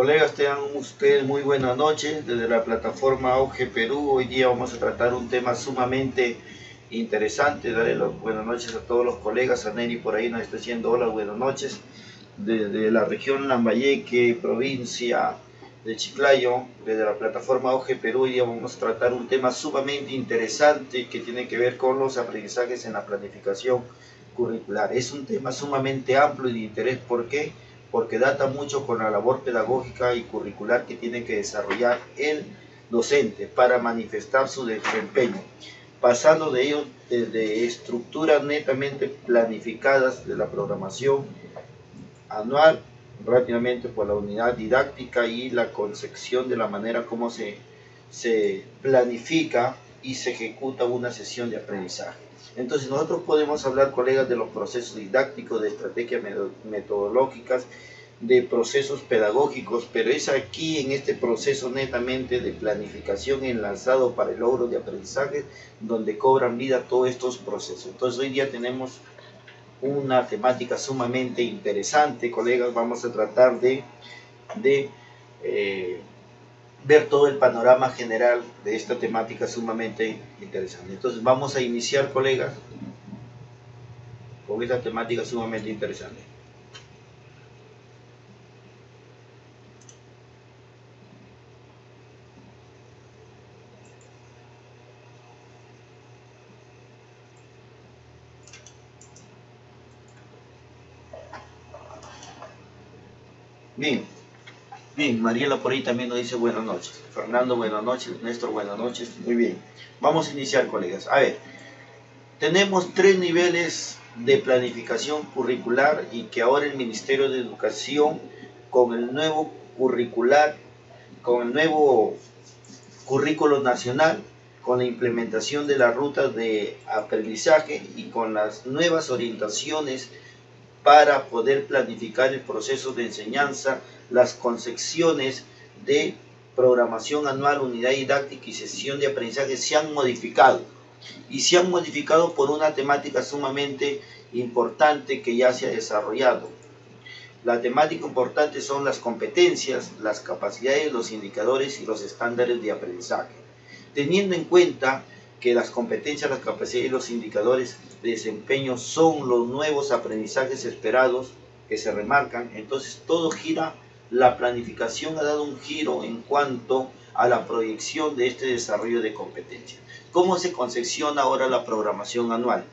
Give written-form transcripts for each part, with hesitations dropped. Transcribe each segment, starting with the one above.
Colegas, tengan ustedes muy buenas noches desde la plataforma Auge Perú. Hoy día vamos a tratar un tema sumamente interesante. Daré las buenas noches a todos los colegas. A Neri por ahí nos está diciendo hola, buenas noches. Desde la región Lambayeque, provincia de Chiclayo, desde la plataforma Auge Perú, hoy día vamos a tratar un tema sumamente interesante que tiene que ver con los aprendizajes en la planificación curricular. Es un tema sumamente amplio y de interés. ¿Por qué? Porque data mucho con la labor pedagógica y curricular que tiene que desarrollar el docente para manifestar su desempeño, pasando de ello desde estructuras netamente planificadas de la programación anual, rápidamente por la unidad didáctica y la concepción de la manera como se planifica y se ejecuta una sesión de aprendizaje. Entonces nosotros podemos hablar, colegas, de los procesos didácticos, de estrategias metodológicas, de procesos pedagógicos, pero es aquí en este proceso netamente de planificación enlazado para el logro de aprendizaje donde cobran vida todos estos procesos. Entonces hoy día tenemos una temática sumamente interesante, colegas. Vamos a tratar de ver todo el panorama general de esta temática sumamente interesante. Entonces vamos a iniciar, colegas, con esta temática sumamente interesante. Bien, Mariela por ahí también nos dice buenas noches. Fernando, buenas noches. Néstor, buenas noches. Muy bien. Vamos a iniciar, colegas. A ver, tenemos 3 niveles de planificación curricular y que ahora el Ministerio de Educación, con el nuevo currículo nacional, con la implementación de las rutas de aprendizaje y con las nuevas orientaciones para poder planificar el proceso de enseñanza, las concepciones de programación anual, unidad didáctica y sesión de aprendizaje se han modificado. Y se han modificado por una temática sumamente importante que ya se ha desarrollado. La temática importante son las competencias, las capacidades, los indicadores y los estándares de aprendizaje. Teniendo en cuenta que las competencias, las capacidades y los indicadores de desempeño son los nuevos aprendizajes esperados que se remarcan, entonces todo gira, la planificación ha dado un giro en cuanto a la proyección de este desarrollo de competencias. ¿Cómo se concepciona ahora la programación anual?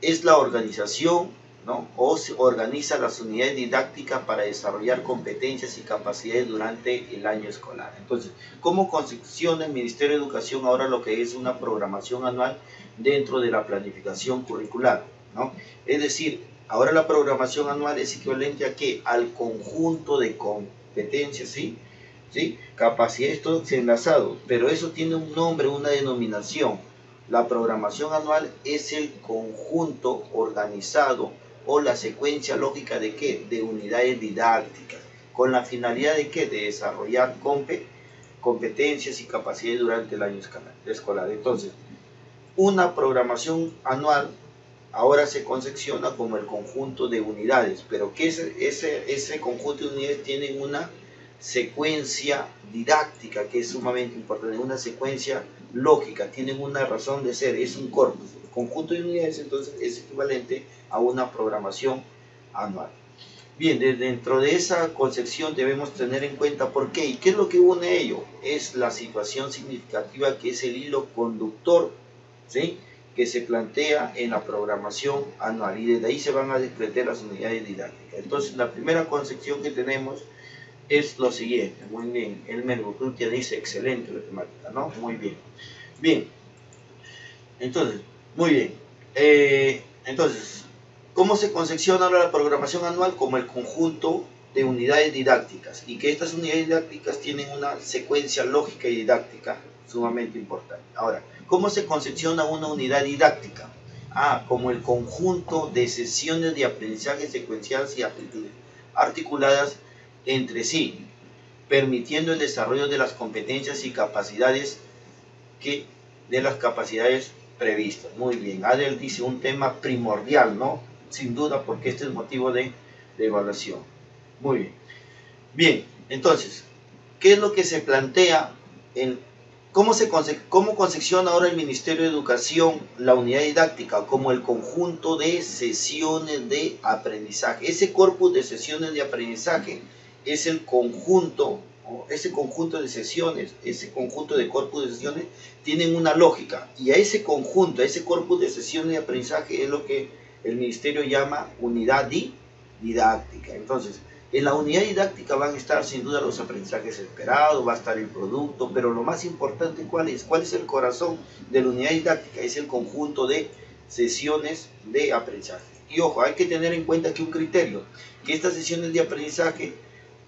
Es la organización, ¿no? O se organiza las unidades didácticas para desarrollar competencias y capacidades durante el año escolar. Entonces, ¿cómo concepciona el Ministerio de Educación ahora lo que es una programación anual dentro de la planificación curricular, ¿no? Es decir, ahora la programación anual es equivalente a ¿qué? Al conjunto de competencias, ¿sí? ¿Sí? Capacidades todos enlazados, pero eso tiene un nombre, una denominación. La programación anual es el conjunto organizado o la secuencia lógica de ¿qué? De unidades didácticas, con la finalidad de ¿qué? De desarrollar competencias y capacidades durante el año escolar. Entonces, una programación anual ahora se concepciona como el conjunto de unidades, pero que ese conjunto de unidades tiene una secuencia didáctica que es sumamente importante, una secuencia lógica, tienen una razón de ser, es un corpus. El conjunto de unidades entonces es equivalente a una programación anual. Bien, dentro de esa concepción debemos tener en cuenta por qué y qué es lo que une ello. Es la situación significativa que es el hilo conductor, ¿sí?, que se plantea en la programación anual y desde ahí se van a desprender las unidades didácticas. Entonces la primera concepción que tenemos es lo siguiente. Muy bien, Elmer Urrutia dice excelente la temática, ¿no? Muy bien. Bien, entonces, muy bien. Entonces, ¿cómo se concepciona ahora la programación anual? Como el conjunto de unidades didácticas y que estas unidades didácticas tienen una secuencia lógica y didáctica sumamente importante. Ahora, ¿cómo se concepciona una unidad didáctica? Como el conjunto de sesiones de aprendizaje secuenciales y articuladas entre sí, permitiendo el desarrollo de las competencias y capacidades previstas. Muy bien, Adel dice un tema primordial, ¿no? Sin duda, porque este es motivo de evaluación. Muy bien. Bien, Entonces, ¿qué es lo que se plantea? ¿Cómo concepciona ahora el Ministerio de Educación la unidad didáctica? Como el conjunto de sesiones de aprendizaje. Ese corpus de sesiones de aprendizaje es el conjunto, ese conjunto de sesiones, ese conjunto de corpus de sesiones tienen una lógica. Y a ese conjunto, a ese corpus de sesiones de aprendizaje es lo que el Ministerio llama unidad didáctica. Entonces, en la unidad didáctica van a estar sin duda los aprendizajes esperados, va a estar el producto, pero lo más importante, ¿cuál es? ¿Cuál es el corazón de la unidad didáctica? Es el conjunto de sesiones de aprendizaje. Y ojo, hay que tener en cuenta que un criterio, que estas sesiones de aprendizaje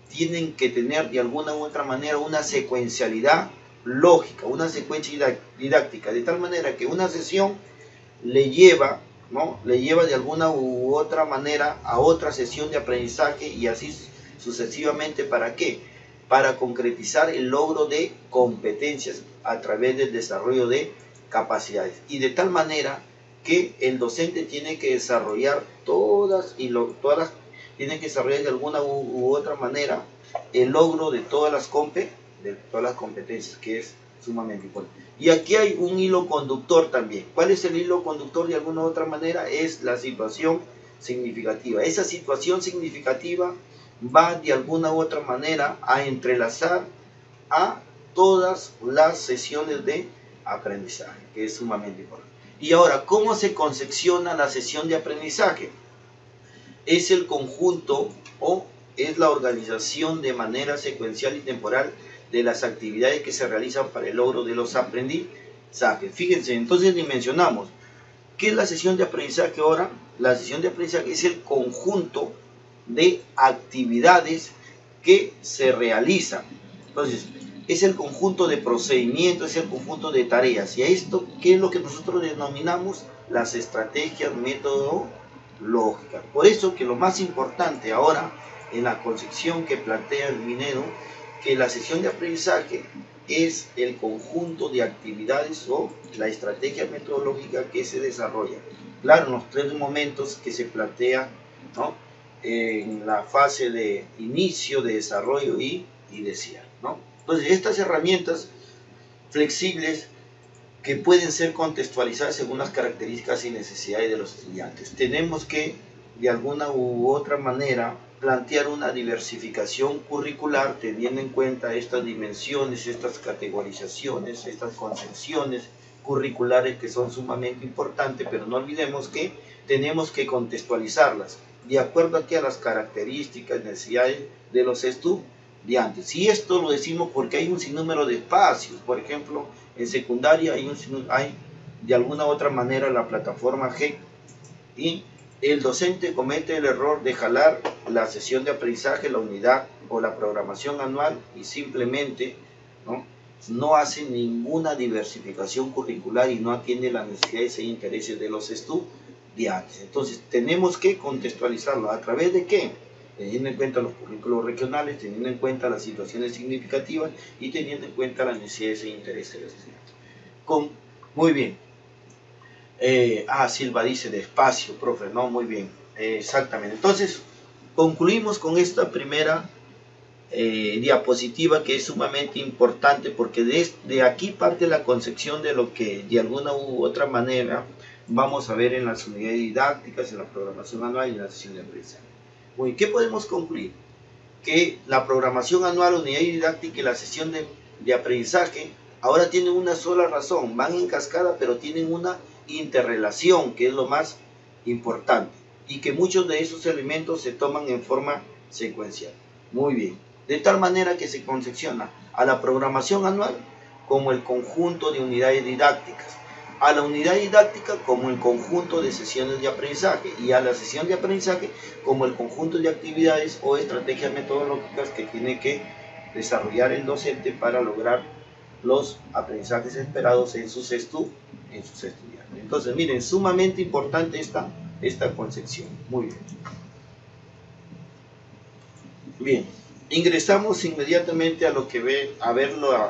tienen que tener de alguna u otra manera una secuencialidad lógica, una secuencia didáctica, de tal manera que una sesión le lleva de alguna u otra manera a otra sesión de aprendizaje y así sucesivamente. ¿Para qué? Para concretizar el logro de competencias a través del desarrollo de capacidades. Y de tal manera que el docente tiene que desarrollar tiene que desarrollar de alguna u otra manera el logro de todas las competencias, que es sumamente importante. Y aquí hay un hilo conductor también. ¿Cuál es el hilo conductor de alguna u otra manera? Es la situación significativa. Esa situación significativa va de alguna u otra manera a entrelazar a todas las sesiones de aprendizaje, que es sumamente importante. Y ahora, ¿cómo se concepciona la sesión de aprendizaje? Es el conjunto o es la organización de manera secuencial y temporal de las actividades que se realizan para el logro de los aprendizajes. Fíjense, entonces dimensionamos. ¿Qué es la sesión de aprendizaje ahora? La sesión de aprendizaje es el conjunto de actividades que se realizan. Entonces, es el conjunto de procedimientos, es el conjunto de tareas. Y a esto, ¿qué es lo que nosotros denominamos? Las estrategias metodológicas. Por eso que lo más importante ahora, en la concepción que plantea el Minedo, que la sesión de aprendizaje es el conjunto de actividades o la estrategia metodológica que se desarrolla. Claro, en los tres momentos que se plantea, ¿no?, en la fase de inicio, de desarrollo y de cierre, ¿no? Entonces, estas herramientas flexibles que pueden ser contextualizadas según las características y necesidades de los estudiantes. Tenemos que, de alguna u otra manera, plantear una diversificación curricular teniendo en cuenta estas dimensiones, estas categorizaciones, estas concepciones curriculares que son sumamente importantes, pero no olvidemos que tenemos que contextualizarlas de acuerdo aquí a las características, necesidades de los estudiantes. Y esto lo decimos porque hay un sinnúmero de espacios. Por ejemplo, en secundaria hay de alguna u otra manera la plataforma G, y el docente comete el error de jalar la sesión de aprendizaje, la unidad o la programación anual y simplemente no hace ninguna diversificación curricular y no atiende las necesidades e intereses de los estudiantes. Entonces tenemos que contextualizarlo. ¿A través de qué? Teniendo en cuenta los currículos regionales, teniendo en cuenta las situaciones significativas y teniendo en cuenta las necesidades e intereses de los estudiantes. Muy bien. Silva dice despacio, profe, no, muy bien, exactamente. Entonces, concluimos con esta primera diapositiva, que es sumamente importante porque de aquí parte la concepción de lo que de alguna u otra manera vamos a ver en las unidades didácticas, en la programación anual y en la sesión de aprendizaje. Muy, ¿qué podemos concluir? Que la programación anual, unidad didáctica y la sesión de aprendizaje ahora tienen una sola razón, van en cascada, pero tienen una interrelación, que es lo más importante, y que muchos de esos elementos se toman en forma secuencial. Muy bien, de tal manera que se concepciona a la programación anual como el conjunto de unidades didácticas, a la unidad didáctica como el conjunto de sesiones de aprendizaje y a la sesión de aprendizaje como el conjunto de actividades o estrategias metodológicas que tiene que desarrollar el docente para lograr los aprendizajes esperados en sus estudiantes. Entonces, miren, sumamente importante esta concepción. Muy bien. Bien, ingresamos inmediatamente a lo que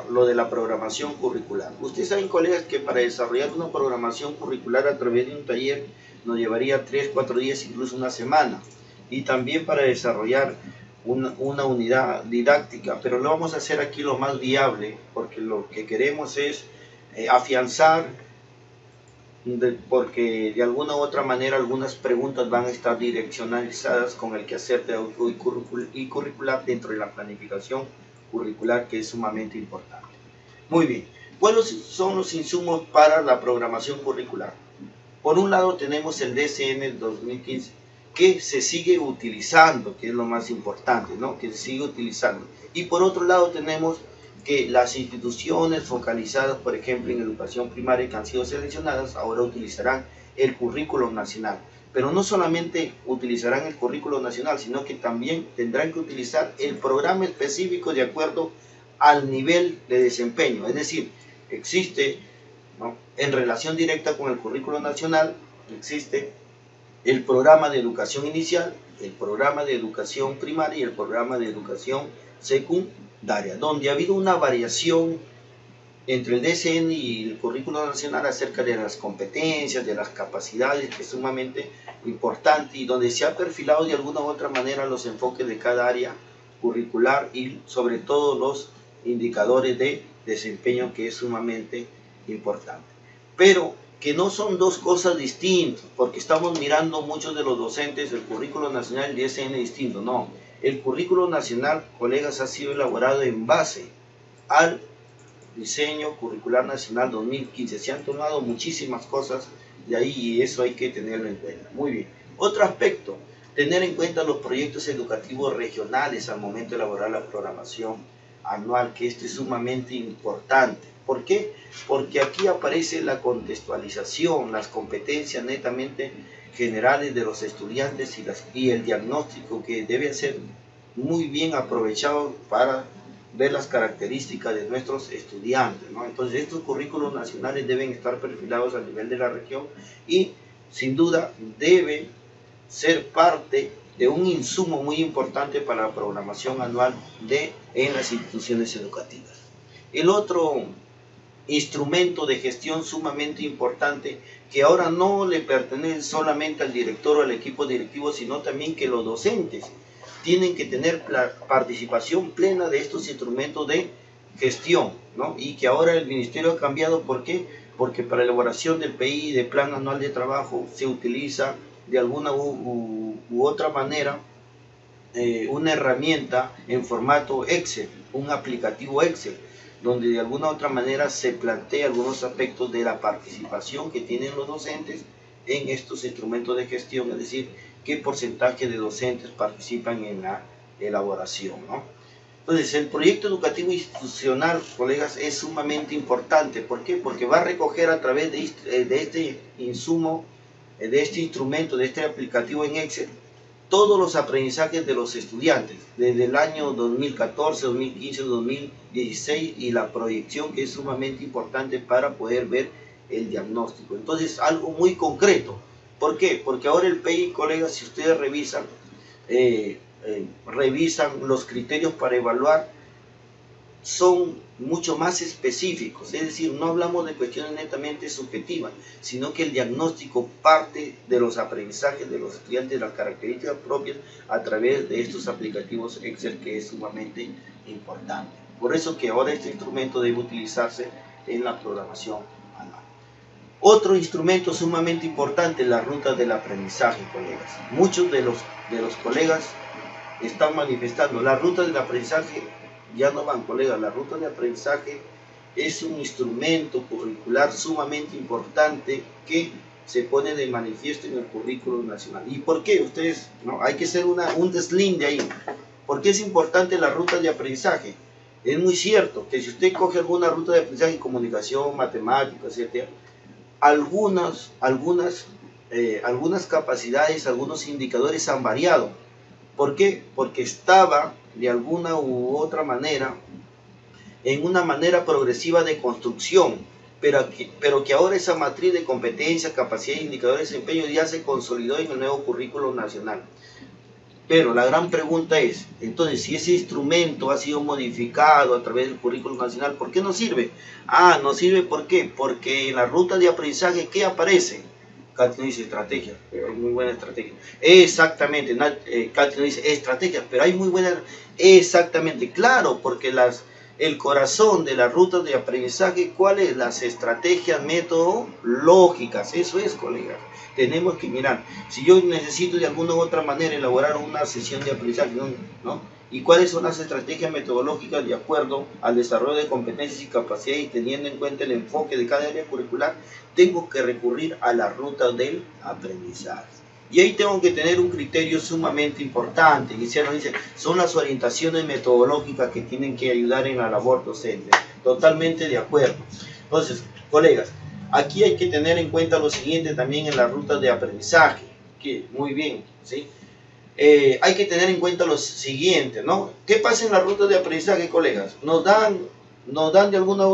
lo de la programación curricular. Ustedes saben, colegas, que para desarrollar una programación curricular a través de un taller nos llevaría 3, 4 días, incluso una semana. Y también para desarrollar una unidad didáctica, pero lo vamos a hacer aquí lo más viable, porque lo que queremos es afianzar, porque de alguna u otra manera algunas preguntas van a estar direccionalizadas con el quehacer teórico y curricular dentro de la planificación curricular, que es sumamente importante. Muy bien, ¿cuáles son los insumos para la programación curricular? Por un lado tenemos el DCN 2015, que se sigue utilizando, que es lo más importante, ¿no? Que se sigue utilizando. Y por otro lado tenemos que las instituciones focalizadas, por ejemplo, en educación primaria que han sido seleccionadas, ahora utilizarán el currículo nacional. Pero no solamente utilizarán el currículo nacional, sino que también tendrán que utilizar el programa específico de acuerdo al nivel de desempeño. Es decir, existe, ¿no?, en relación directa con el currículo nacional, existe el programa de educación inicial, el programa de educación primaria y el programa de educación secundaria, donde ha habido una variación entre el DCN y el currículo nacional acerca de las competencias, de las capacidades, que es sumamente importante, y donde se ha perfilado de alguna u otra manera los enfoques de cada área curricular y sobre todo los indicadores de desempeño, que es sumamente importante. Pero que no son dos cosas distintas, porque estamos mirando muchos de los docentes el currículo nacional y el DCN distinto. No, el currículo nacional, colegas, ha sido elaborado en base al diseño curricular nacional 2015. Se han tomado muchísimas cosas de ahí y eso hay que tenerlo en cuenta. Muy bien. Otro aspecto, tener en cuenta los proyectos educativos regionales al momento de elaborar la programación anual, que esto es sumamente importante. ¿Por qué? Porque aquí aparece la contextualización, las competencias netamente generales de los estudiantes y el diagnóstico, que debe ser muy bien aprovechado para ver las características de nuestros estudiantes, ¿no? Entonces estos currículos nacionales deben estar perfilados a nivel de la región y sin duda deben ser parte de un insumo muy importante para la programación anual en las instituciones educativas. El otro instrumento de gestión sumamente importante, que ahora no le pertenece solamente al director o al equipo directivo, sino también que los docentes tienen que tener participación plena de estos instrumentos de gestión, ¿no? Y que ahora el ministerio ha cambiado. ¿Por qué? Porque para la elaboración del PI, de Plan Anual de Trabajo, se utiliza de alguna u otra manera una herramienta en formato Excel, un aplicativo Excel, donde de alguna u otra manera se plantea algunos aspectos de la participación que tienen los docentes en estos instrumentos de gestión, es decir, qué porcentaje de docentes participan en la elaboración, ¿no? Entonces, el proyecto educativo institucional, colegas, es sumamente importante. ¿Por qué? Porque va a recoger a través de este insumo, de este instrumento, de este aplicativo en Excel, todos los aprendizajes de los estudiantes, desde el año 2014, 2015, 2016, y la proyección, que es sumamente importante para poder ver el diagnóstico. Entonces, algo muy concreto. ¿Por qué? Porque ahora el PI, colegas, si ustedes revisan, revisan los criterios para evaluar, son mucho más específicos, es decir, no hablamos de cuestiones netamente subjetivas, sino que el diagnóstico parte de los aprendizajes de los estudiantes, de las características propias, a través de estos aplicativos Excel, que es sumamente importante. Por eso que ahora este instrumento debe utilizarse en la programación anual. Otro instrumento sumamente importante, las rutas del aprendizaje, colegas. Muchos de los colegas están manifestando las rutas del aprendizaje. Ya no van, colegas, la ruta de aprendizaje es un instrumento curricular sumamente importante que se pone de manifiesto en el currículo nacional. ¿Y por qué? Ustedes, ¿no? Hay que hacer un deslinde ahí. ¿Por qué es importante la ruta de aprendizaje? Es muy cierto que si usted coge alguna ruta de aprendizaje, comunicación, matemáticas, etc., algunas capacidades, algunos indicadores han variado. ¿Por qué? Porque estaba de alguna u otra manera en una manera progresiva de construcción, pero que ahora esa matriz de competencia, capacidad e indicadores de desempeño ya se consolidó en el nuevo currículo nacional. Pero la gran pregunta es, entonces, si ese instrumento ha sido modificado a través del currículo nacional, ¿por qué no sirve? No sirve, ¿por qué? Porque en la ruta de aprendizaje, ¿qué aparece? Katy dice estrategia, pero hay muy buena estrategia. Exactamente, Katy dice estrategia, pero hay muy buena. Exactamente, claro, porque el corazón de las rutas de aprendizaje, ¿cuáles? Las estrategias metodológicas. Eso es, colegas. Tenemos que mirar, si yo necesito de alguna u otra manera elaborar una sesión de aprendizaje, ¿no? ¿Y cuáles son las estrategias metodológicas de acuerdo al desarrollo de competencias y capacidades y teniendo en cuenta el enfoque de cada área curricular? Tengo que recurrir a la ruta del aprendizaje. Y ahí tengo que tener un criterio sumamente importante. Guillermo dice, son las orientaciones metodológicas que tienen que ayudar en la labor docente. Totalmente de acuerdo. Entonces, colegas, aquí hay que tener en cuenta lo siguiente también en las rutas de aprendizaje. Que muy bien, ¿sí? Hay que tener en cuenta lo siguiente, ¿no? ¿Qué pasa en las rutas de aprendizaje, colegas? Nos dan de alguna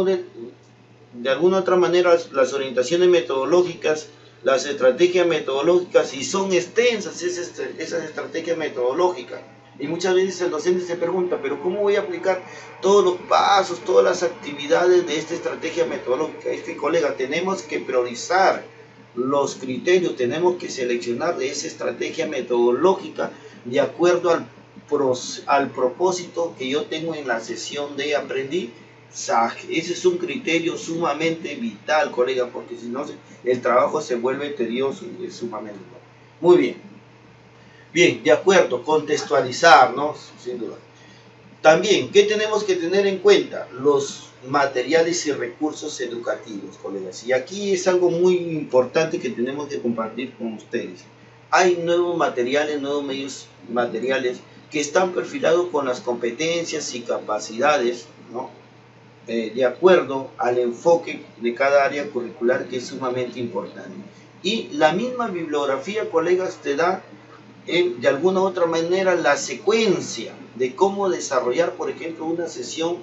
otra manera las orientaciones metodológicas, las estrategias metodológicas, y son extensas esas estrategias metodológicas. Y muchas veces el docente se pregunta, pero ¿cómo voy a aplicar todos los pasos, todas las actividades de esta estrategia metodológica? Es que, colega, tenemos que priorizar los criterios, tenemos que seleccionar de esa estrategia metodológica de acuerdo al propósito que yo tengo en la sesión de aprendizaje. Ese es un criterio sumamente vital, colega, porque si no, el trabajo se vuelve tedioso y es sumamente. Muy bien. Bien, de acuerdo, contextualizar, ¿no? Sin duda. También, ¿qué tenemos que tener en cuenta? Los materiales y recursos educativos, colegas. Y aquí es algo muy importante que tenemos que compartir con ustedes. Hay nuevos materiales, nuevos medios materiales que están perfilados con las competencias y capacidades, ¿no? De acuerdo al enfoque de cada área curricular, que es sumamente importante. Y la misma bibliografía, colegas, te da de alguna u otra manera la secuencia de cómo desarrollar, por ejemplo, una sesión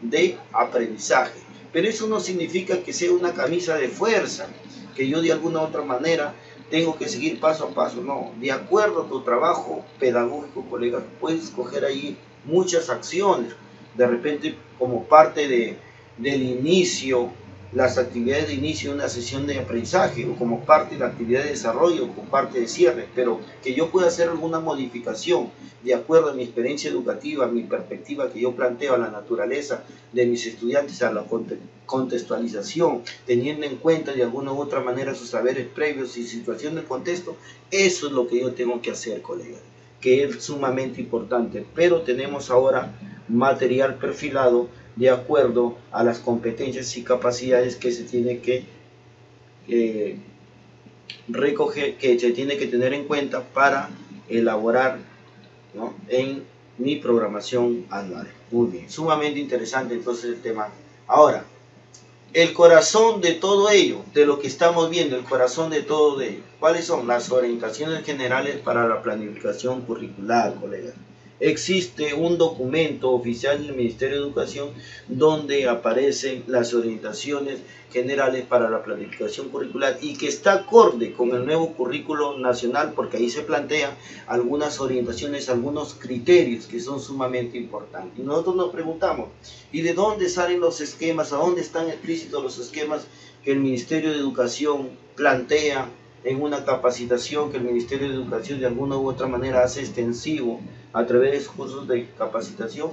de aprendizaje. Pero eso no significa que sea una camisa de fuerza, que yo de alguna u otra manera tengo que seguir paso a paso. No, de acuerdo a tu trabajo pedagógico, colegas, puedes escoger ahí muchas acciones. De repente, como parte del inicio, las actividades de inicio de una sesión de aprendizaje, o como parte de la actividad de desarrollo, o como parte de cierre, pero que yo pueda hacer alguna modificación de acuerdo a mi experiencia educativa, a mi perspectiva que yo planteo, a la naturaleza de mis estudiantes, a la contextualización, teniendo en cuenta de alguna u otra manera sus saberes previos y situación del contexto. Eso es lo que yo tengo que hacer, colegas, que es sumamente importante. Pero tenemos ahora material perfilado de acuerdo a las competencias y capacidades que se tiene que recoger, que se tiene que tener en cuenta para elaborar, ¿no?, en mi programación anual. Muy bien, sumamente interesante entonces el tema. Ahora, el corazón de todo ello, de lo que estamos viendo, el corazón de todo ello, ¿cuáles son? Las orientaciones generales para la planificación curricular, colegas. Existe un documento oficial del Ministerio de Educación donde aparecen las orientaciones generales para la planificación curricular y que está acorde con el nuevo currículo nacional, porque ahí se plantean algunas orientaciones, algunos criterios que son sumamente importantes. Y nosotros nos preguntamos, ¿y de dónde salen los esquemas? ¿A dónde están explícitos los esquemas que el Ministerio de Educación plantea en una capacitación que el Ministerio de Educación de alguna u otra manera hace extensivo a través de sus cursos de capacitación?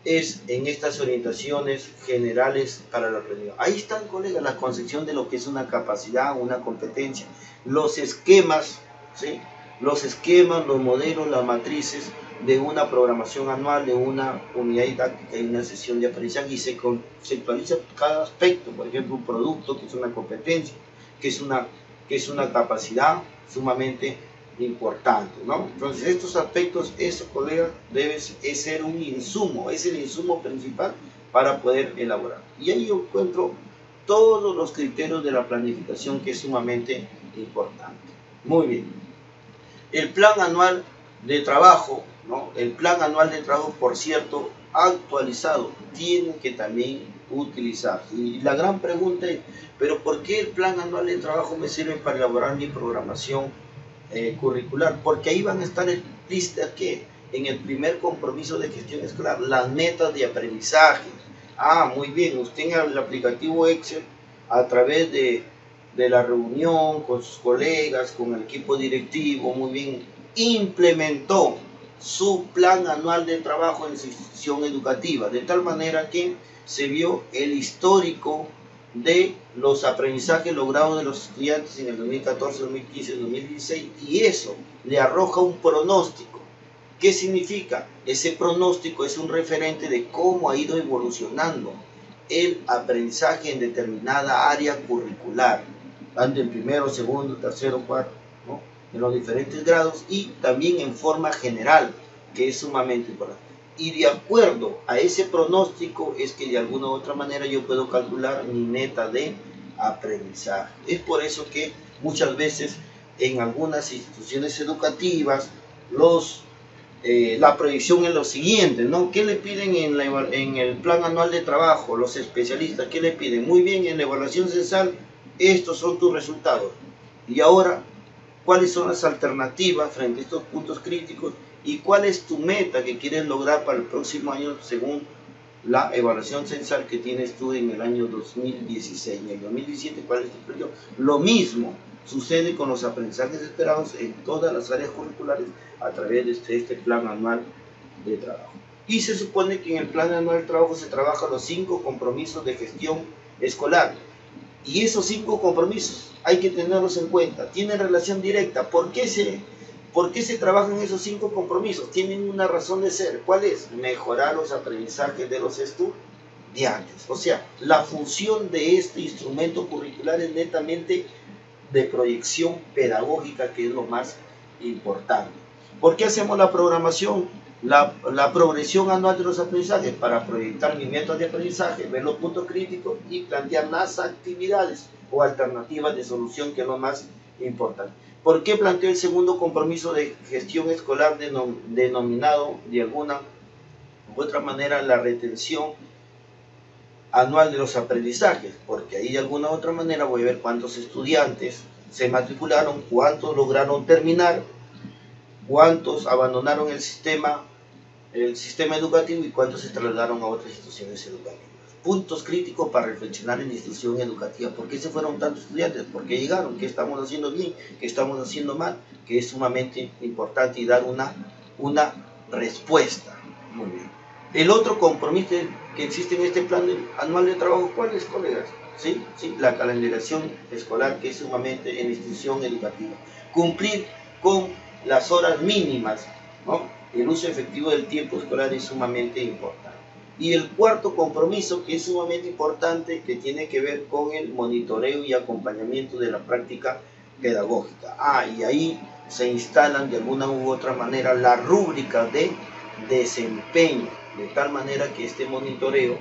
Es en estas orientaciones generales para la aprendizaje. Ahí están, colegas, la concepción de lo que es una capacidad, una competencia, los esquemas, ¿sí?, los esquemas, los modelos, las matrices de una programación anual, de una unidad didáctica y una sesión de aprendizaje, y se conceptualiza cada aspecto. Por ejemplo, un producto, que es una competencia, que es una capacidad sumamente importante, ¿no? Entonces, estos aspectos, eso, colega, debe ser un insumo, es el insumo principal para poder elaborar. Y ahí yo encuentro todos los criterios de la planificación, que es sumamente importante. Muy bien. El plan anual de trabajo, ¿no? El plan anual de trabajo, por cierto, actualizado, tiene que también utilizarse. Y la gran pregunta es, ¿pero por qué el plan anual de trabajo me sirve para elaborar mi programación curricular? Porque ahí van a estar explícitas que en el primer compromiso de gestión escolar, las metas de aprendizaje. Ah, muy bien, usted en el aplicativo Excel, a través de de la reunión con sus colegas, con el equipo directivo, muy bien, implementó su plan anual de trabajo en su institución educativa, de tal manera que se vio el histórico de los aprendizajes logrados de los estudiantes en el 2014, 2015, 2016, y eso le arroja un pronóstico. ¿Qué significa? Ese pronóstico es un referente de cómo ha ido evolucionando el aprendizaje en determinada área curricular, tanto en primero, segundo, tercero, cuarto, ¿no? En los diferentes grados y también en forma general, que es sumamente importante. Y de acuerdo a ese pronóstico es que de alguna u otra manera yo puedo calcular mi meta de aprendizaje. Es por eso que muchas veces en algunas instituciones educativas la proyección es lo siguiente, ¿no? ¿Qué le piden en el plan anual de trabajo los especialistas? ¿Qué le piden? Muy bien, en la evaluación censal, estos son tus resultados. Y ahora, ¿cuáles son las alternativas frente a estos puntos críticos? ¿Y cuál es tu meta que quieres lograr para el próximo año según la evaluación censal que tienes tú en el año 2016? En el 2017, ¿cuál es tu proyección? Lo mismo sucede con los aprendizajes esperados en todas las áreas curriculares a través de este plan anual de trabajo. Y se supone que en el plan anual de trabajo se trabajan los 5 compromisos de gestión escolar. Y esos 5 compromisos hay que tenerlos en cuenta. Tienen relación directa. ¿Por qué se trabajan esos 5 compromisos? Tienen una razón de ser. ¿Cuál es? Mejorar los aprendizajes de los estudiantes. O sea, la función de este instrumento curricular es netamente de proyección pedagógica, que es lo más importante. ¿Por qué hacemos la programación? La progresión anual de los aprendizajes para proyectar mi método de aprendizaje, ver los puntos críticos y plantear las actividades o alternativas de solución, que es lo más importante. ¿Por qué planteo el segundo compromiso de gestión escolar denominado de alguna u otra manera la retención anual de los aprendizajes? Porque ahí de alguna u otra manera voy a ver cuántos estudiantes se matricularon, cuántos lograron terminar, cuántos abandonaron el sistema educativo y cuántos se trasladaron a otras instituciones educativas. Puntos críticos para reflexionar en la institución educativa. ¿Por qué se fueron tantos estudiantes? ¿Por qué llegaron? ¿Qué estamos haciendo bien? ¿Qué estamos haciendo mal? Que es sumamente importante y dar una respuesta. Muy bien. El otro compromiso que existe en este plan anual de trabajo, ¿cuál es, colegas? ¿Sí? La calendarización escolar, que es sumamente en la institución educativa. Cumplir con las horas mínimas, ¿no? El uso efectivo del tiempo escolar es sumamente importante. Y el cuarto compromiso, que es sumamente importante, que tiene que ver con el monitoreo y acompañamiento de la práctica pedagógica. Y ahí se instalan de alguna u otra manera las rúbricas de desempeño, de tal manera que este monitoreo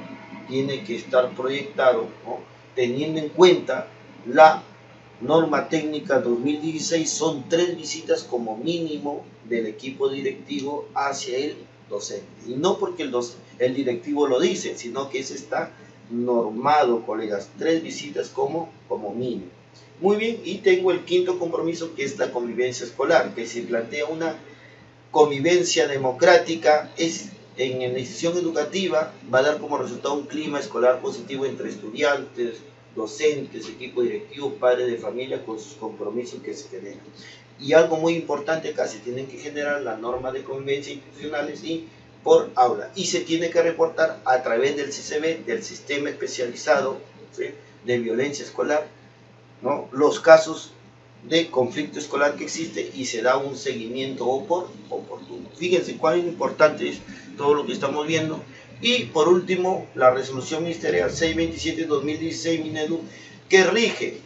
tiene que estar proyectado, ¿no? Teniendo en cuenta la norma técnica 2016, son 3 visitas como mínimo del equipo directivo hacia el docente. Y no porque el directivo lo dice, sino que eso está normado, colegas, 3 visitas como mínimo. Muy bien, y tengo el quinto compromiso, que es la convivencia escolar, que se plantea una convivencia democrática, en la institución educativa va a dar como resultado un clima escolar positivo entre estudiantes, docentes, equipo directivo, padres de familia, con sus compromisos que se generan. Y algo muy importante acá, se tienen que generar las normas de convivencia institucionales y por aula. Y se tiene que reportar a través del CCB, del Sistema Especializado, ¿sí?, de Violencia Escolar, ¿no?, los de conflicto escolar que existe, y se da un seguimiento oportuno. Fíjense cuán importante es todo lo que estamos viendo. Y por último, la resolución ministerial 627-2016 Minedu, que rige,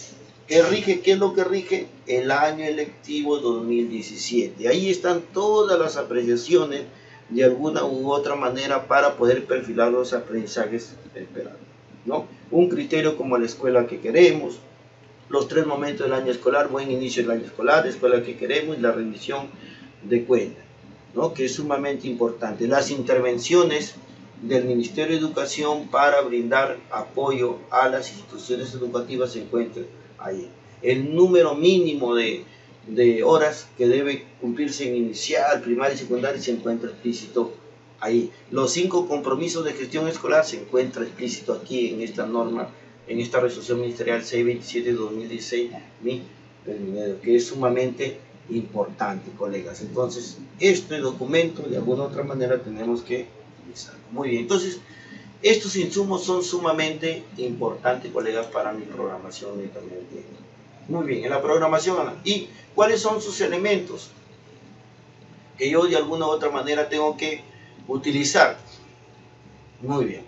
¿qué es lo que rige? El año electivo 2017. Ahí están todas las apreciaciones de alguna u otra manera para poder perfilar los aprendizajes esperados, ¿no? Un criterio como la escuela que queremos, los 3 momentos del año escolar, buen inicio del año escolar, escuela que queremos y la rendición de cuentas, ¿no?, que es sumamente importante. Las intervenciones del Ministerio de Educación para brindar apoyo a las instituciones educativas se encuentran ahí. El número mínimo de horas que debe cumplirse en inicial, primaria y secundaria se encuentra explícito ahí. Los 5 compromisos de gestión escolar se encuentra explícito aquí en esta norma en esta resolución ministerial 627 de 2016, que es sumamente importante, colegas. Entonces, este documento de alguna u otra manera tenemos que utilizarlo. Muy bien, entonces, estos insumos son sumamente importantes, colegas, para mi programación netamente. Muy bien, en la programación, ¿y cuáles son sus elementos que yo de alguna u otra manera tengo que utilizar? Muy bien.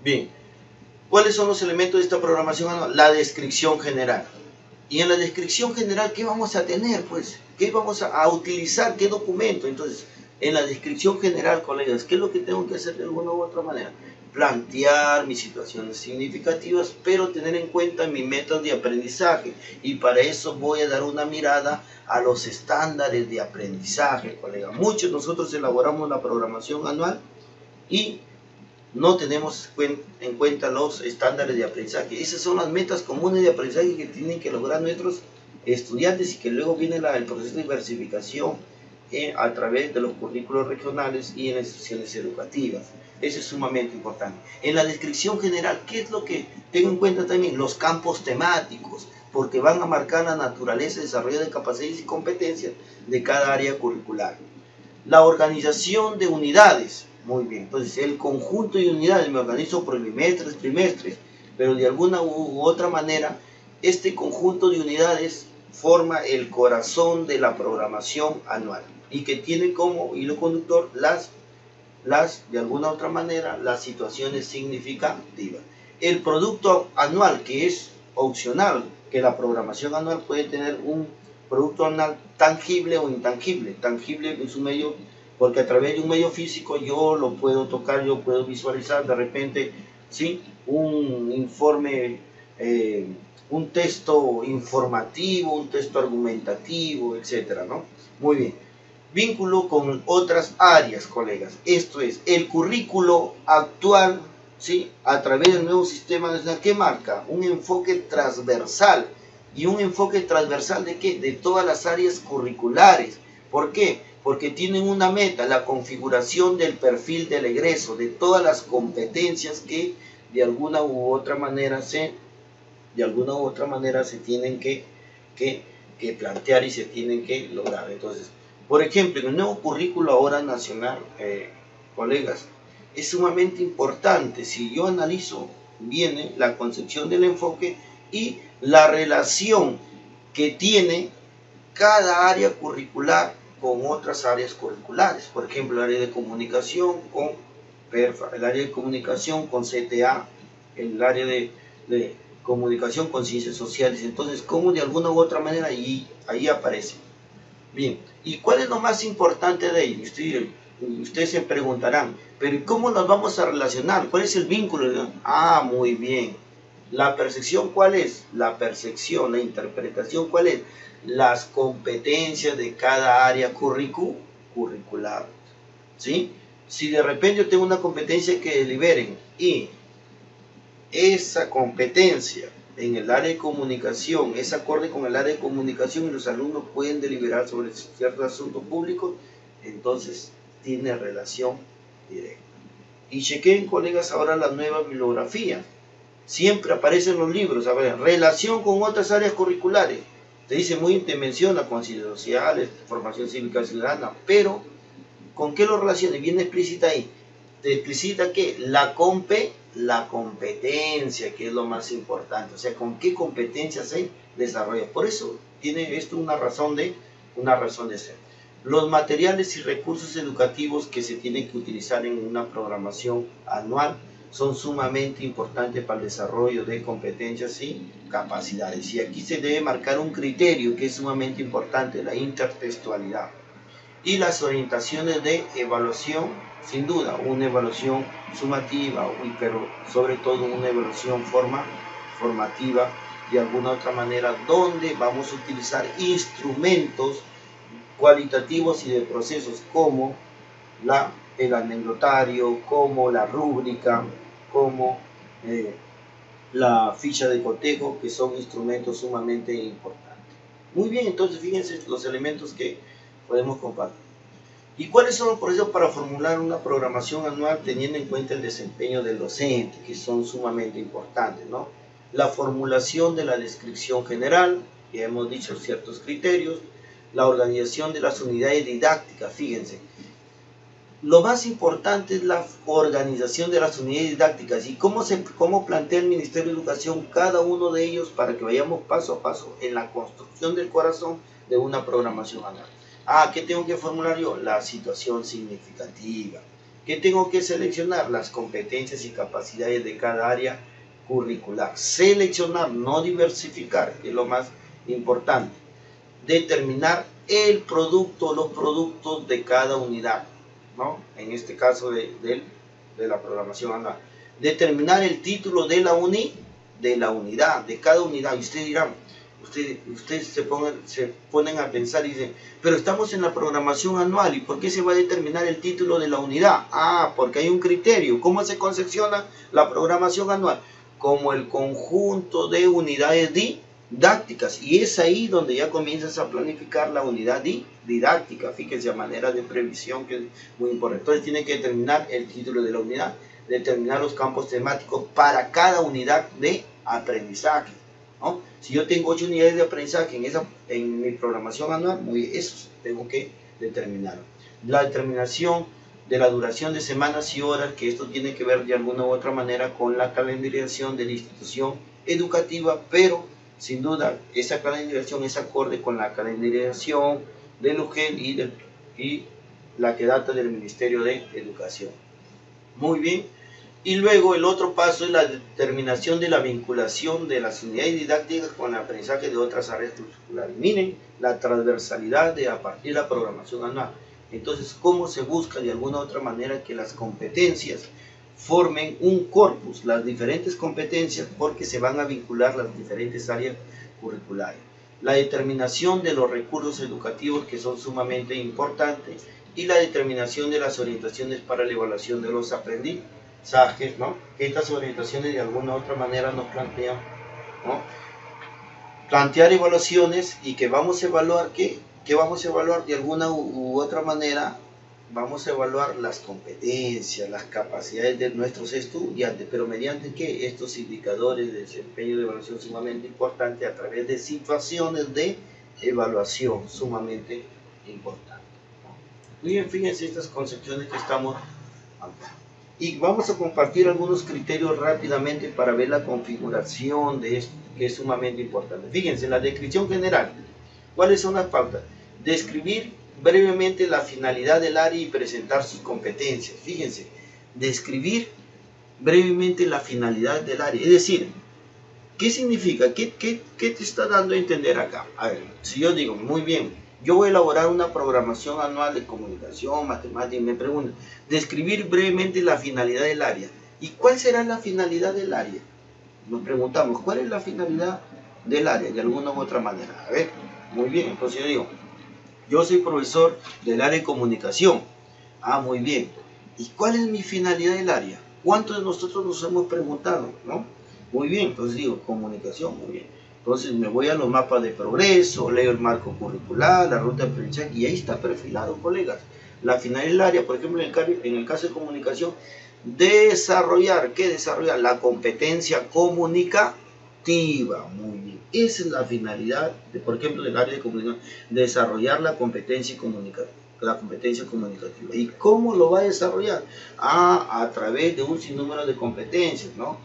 Bien, ¿cuáles son los elementos de esta programación? La descripción general. Y en la descripción general, ¿qué vamos a tener? Pues, ¿qué vamos a utilizar? ¿Qué documento? Entonces, en la descripción general, colegas, ¿qué es lo que tengo que hacer de alguna u otra manera? Plantear mis situaciones significativas, pero tener en cuenta mis metas de aprendizaje. Y para eso voy a dar una mirada a los estándares de aprendizaje, colegas. Muchos de nosotros elaboramos la programación anual y no tenemos en cuenta los estándares de aprendizaje. Esas son las metas comunes de aprendizaje que tienen que lograr nuestros estudiantes y que luego viene el proceso de diversificación a través de los currículos regionales y en las instituciones educativas. Eso es sumamente importante. En la descripción general, ¿qué es lo que tengo en cuenta también? Los campos temáticos, porque van a marcar la naturaleza, desarrollo de capacidades y competencias de cada área curricular. La organización de unidades. Muy bien, entonces el conjunto de unidades me organizo por trimestres, pero de alguna u otra manera este conjunto de unidades forma el corazón de la programación anual y que tiene como hilo conductor de alguna u otra manera las situaciones significativas. El producto anual, que es opcional, que la programación anual puede tener un producto anual tangible o intangible. Tangible es un medio, porque a través de un medio físico yo lo puedo tocar, yo puedo visualizar de repente, ¿sí? Un informe, un texto informativo, un texto argumentativo, etcétera, ¿no? Muy bien. Vínculo con otras áreas, colegas. Esto es, el currículo actual, ¿sí? A través del nuevo sistema nacional, ¿qué marca? Un enfoque transversal. ¿Y un enfoque transversal de qué? De todas las áreas curriculares. ¿Por qué? Porque tienen una meta, la configuración del perfil del egreso, de todas las competencias que de alguna u otra manera se tienen que plantear y se tienen que lograr. Entonces, por ejemplo, en el nuevo currículo ahora nacional, colegas, es sumamente importante, si yo analizo, viene la concepción del enfoque y la relación que tiene cada área curricular con otras áreas curriculares. Por ejemplo, el área de comunicación con PERFA, el área de comunicación con CTA, el área de comunicación con ciencias sociales. Entonces, ¿cómo de alguna u otra manera ahí aparece? Bien, ¿y cuál es lo más importante de ello? Ustedes se preguntarán, pero ¿cómo nos vamos a relacionar? ¿Cuál es el vínculo? Ah, muy bien. ¿La percepción cuál es? La percepción, la interpretación ¿cuál es? Las competencias de cada área curricular. ¿Sí? Si de repente yo tengo una competencia que deliberen y esa competencia en el área de comunicación es acorde con el área de comunicación y los alumnos pueden deliberar sobre ciertos asuntos públicos, entonces tiene relación directa. Y chequen, colegas, ahora la nueva bibliografía. Siempre aparecen los libros, a ver, relación con otras áreas curriculares. Te dice te menciona con ciencias sociales, formación cívica ciudadana, pero ¿con qué lo relaciona? Viene explícita ahí. Te explicita que la competencia, que es lo más importante, o sea, con qué competencias se desarrolla. Por eso tiene esto una razón de ser. Los materiales y recursos educativos que se tienen que utilizar en una programación anual son sumamente importantes para el desarrollo de competencias y capacidades. Y aquí se debe marcar un criterio que es sumamente importante, la intertextualidad. Y las orientaciones de evaluación, sin duda, una evaluación sumativa, pero sobre todo una evaluación formativa de alguna otra manera, donde vamos a utilizar instrumentos cualitativos y de procesos como el anecdotario, como la rúbrica, como la ficha de cotejo, que son instrumentos sumamente importantes. Muy bien, entonces fíjense los elementos que podemos compartir. ¿Y cuáles son los procesos para formular una programación anual teniendo en cuenta el desempeño del docente, que son sumamente importantes, ¿no? La formulación de la descripción general, ya hemos dicho ciertos criterios, la organización de las unidades didácticas, fíjense. Lo más importante es la organización de las unidades didácticas y cómo plantea el Ministerio de Educación cada uno de ellos para que vayamos paso a paso en la construcción del corazón de una programación anual. ¿Qué tengo que formular yo? La situación significativa. ¿Qué tengo que seleccionar? Las competencias y capacidades de cada área curricular. Seleccionar, no diversificar, que es lo más importante. Determinar el producto, los productos de cada unidad, ¿no? En este caso de la programación anual. Determinar el título de la unidad, de cada unidad. Y ustedes dirán, ustedes se ponen a pensar y dicen, pero estamos en la programación anual, ¿y por qué se va a determinar el título de la unidad? Porque hay un criterio. ¿Cómo se concepciona la programación anual? Como el conjunto de unidades didácticas, y es ahí donde ya comienzas a planificar la unidad didáctica. Fíjense, a manera de previsión, que es muy importante. Entonces tiene que determinar el título de la unidad, determinar los campos temáticos para cada unidad de aprendizaje, ¿no? Si yo tengo 8 unidades de aprendizaje en mi programación anual, esos tengo que determinar. La determinación de la duración de semanas y horas, que esto tiene que ver de alguna u otra manera con la calendarización de la institución educativa, pero sin duda esa calendarización es acorde con la calendarización del UGEL y la que data del Ministerio de Educación. Muy bien. Y luego el otro paso es la determinación de la vinculación de las unidades didácticas con el aprendizaje de otras áreas curriculares. Miren la transversalidad a partir de la programación anual. Entonces, ¿cómo se busca de alguna u otra manera que las competencias formen un corpus, las diferentes competencias, porque se van a vincular las diferentes áreas curriculares? La determinación de los recursos educativos, que son sumamente importantes, y la determinación de las orientaciones para la evaluación de los aprendizajes, ¿no? Estas orientaciones de alguna u otra manera nos plantean, ¿no? Plantear evaluaciones, y que vamos a evaluar, ¿qué vamos a evaluar? De alguna u otra manera vamos a evaluar las competencias, las capacidades de nuestros estudiantes, pero mediante ¿qué? Estos indicadores de desempeño de evaluación sumamente importantes a través de situaciones de evaluación sumamente importantes. Muy bien, fíjense estas concepciones que estamos acá. Y vamos a compartir algunos criterios rápidamente para ver la configuración de esto, que es sumamente importante. Fíjense, la descripción general. ¿Cuáles son las pautas? Describir brevemente la finalidad del área y presentar sus competencias. Fíjense, describir brevemente la finalidad del área. Es decir, ¿qué significa? ¿Qué te está dando a entender acá? A ver, si yo digo, muy bien, yo voy a elaborar una programación anual de comunicación, matemática, y me preguntan, describir brevemente la finalidad del área. ¿Y cuál será la finalidad del área? Nos preguntamos, ¿cuál es la finalidad del área? De alguna u otra manera. A ver, muy bien, entonces yo digo, yo soy profesor del área de comunicación. Muy bien. ¿Y cuál es mi finalidad del área? ¿Cuántos de nosotros nos hemos preguntado, no? Muy bien, entonces digo, comunicación, muy bien. Entonces me voy a los mapas de progreso, leo el marco curricular, la ruta de aprendizaje, y ahí está perfilado, colegas. La finalidad del área, por ejemplo, en el caso de comunicación, desarrollar, ¿qué desarrollar? La competencia comunicativa, muy bien. Esa es la finalidad, por ejemplo, del área de comunicación, desarrollar la competencia comunicativa. ¿Y cómo lo va a desarrollar? A través de un sinnúmero de competencias, ¿no?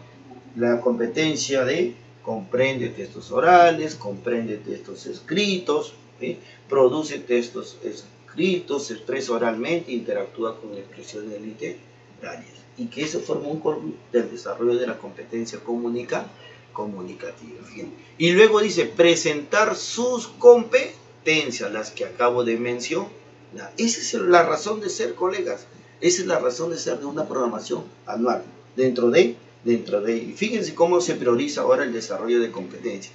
La competencia de comprende textos orales, comprende textos escritos, ¿sí? Produce textos escritos, se expresa oralmente, interactúa con expresiones literarias. Y que eso forma un corpus del desarrollo de la competencia comunicativa. Fíjense. Y luego dice, presentar sus competencias, las que acabo de mencionar. Esa es la razón de ser, colegas. Esa es la razón de ser de una programación anual. Dentro de, y fíjense cómo se prioriza ahora el desarrollo de competencias.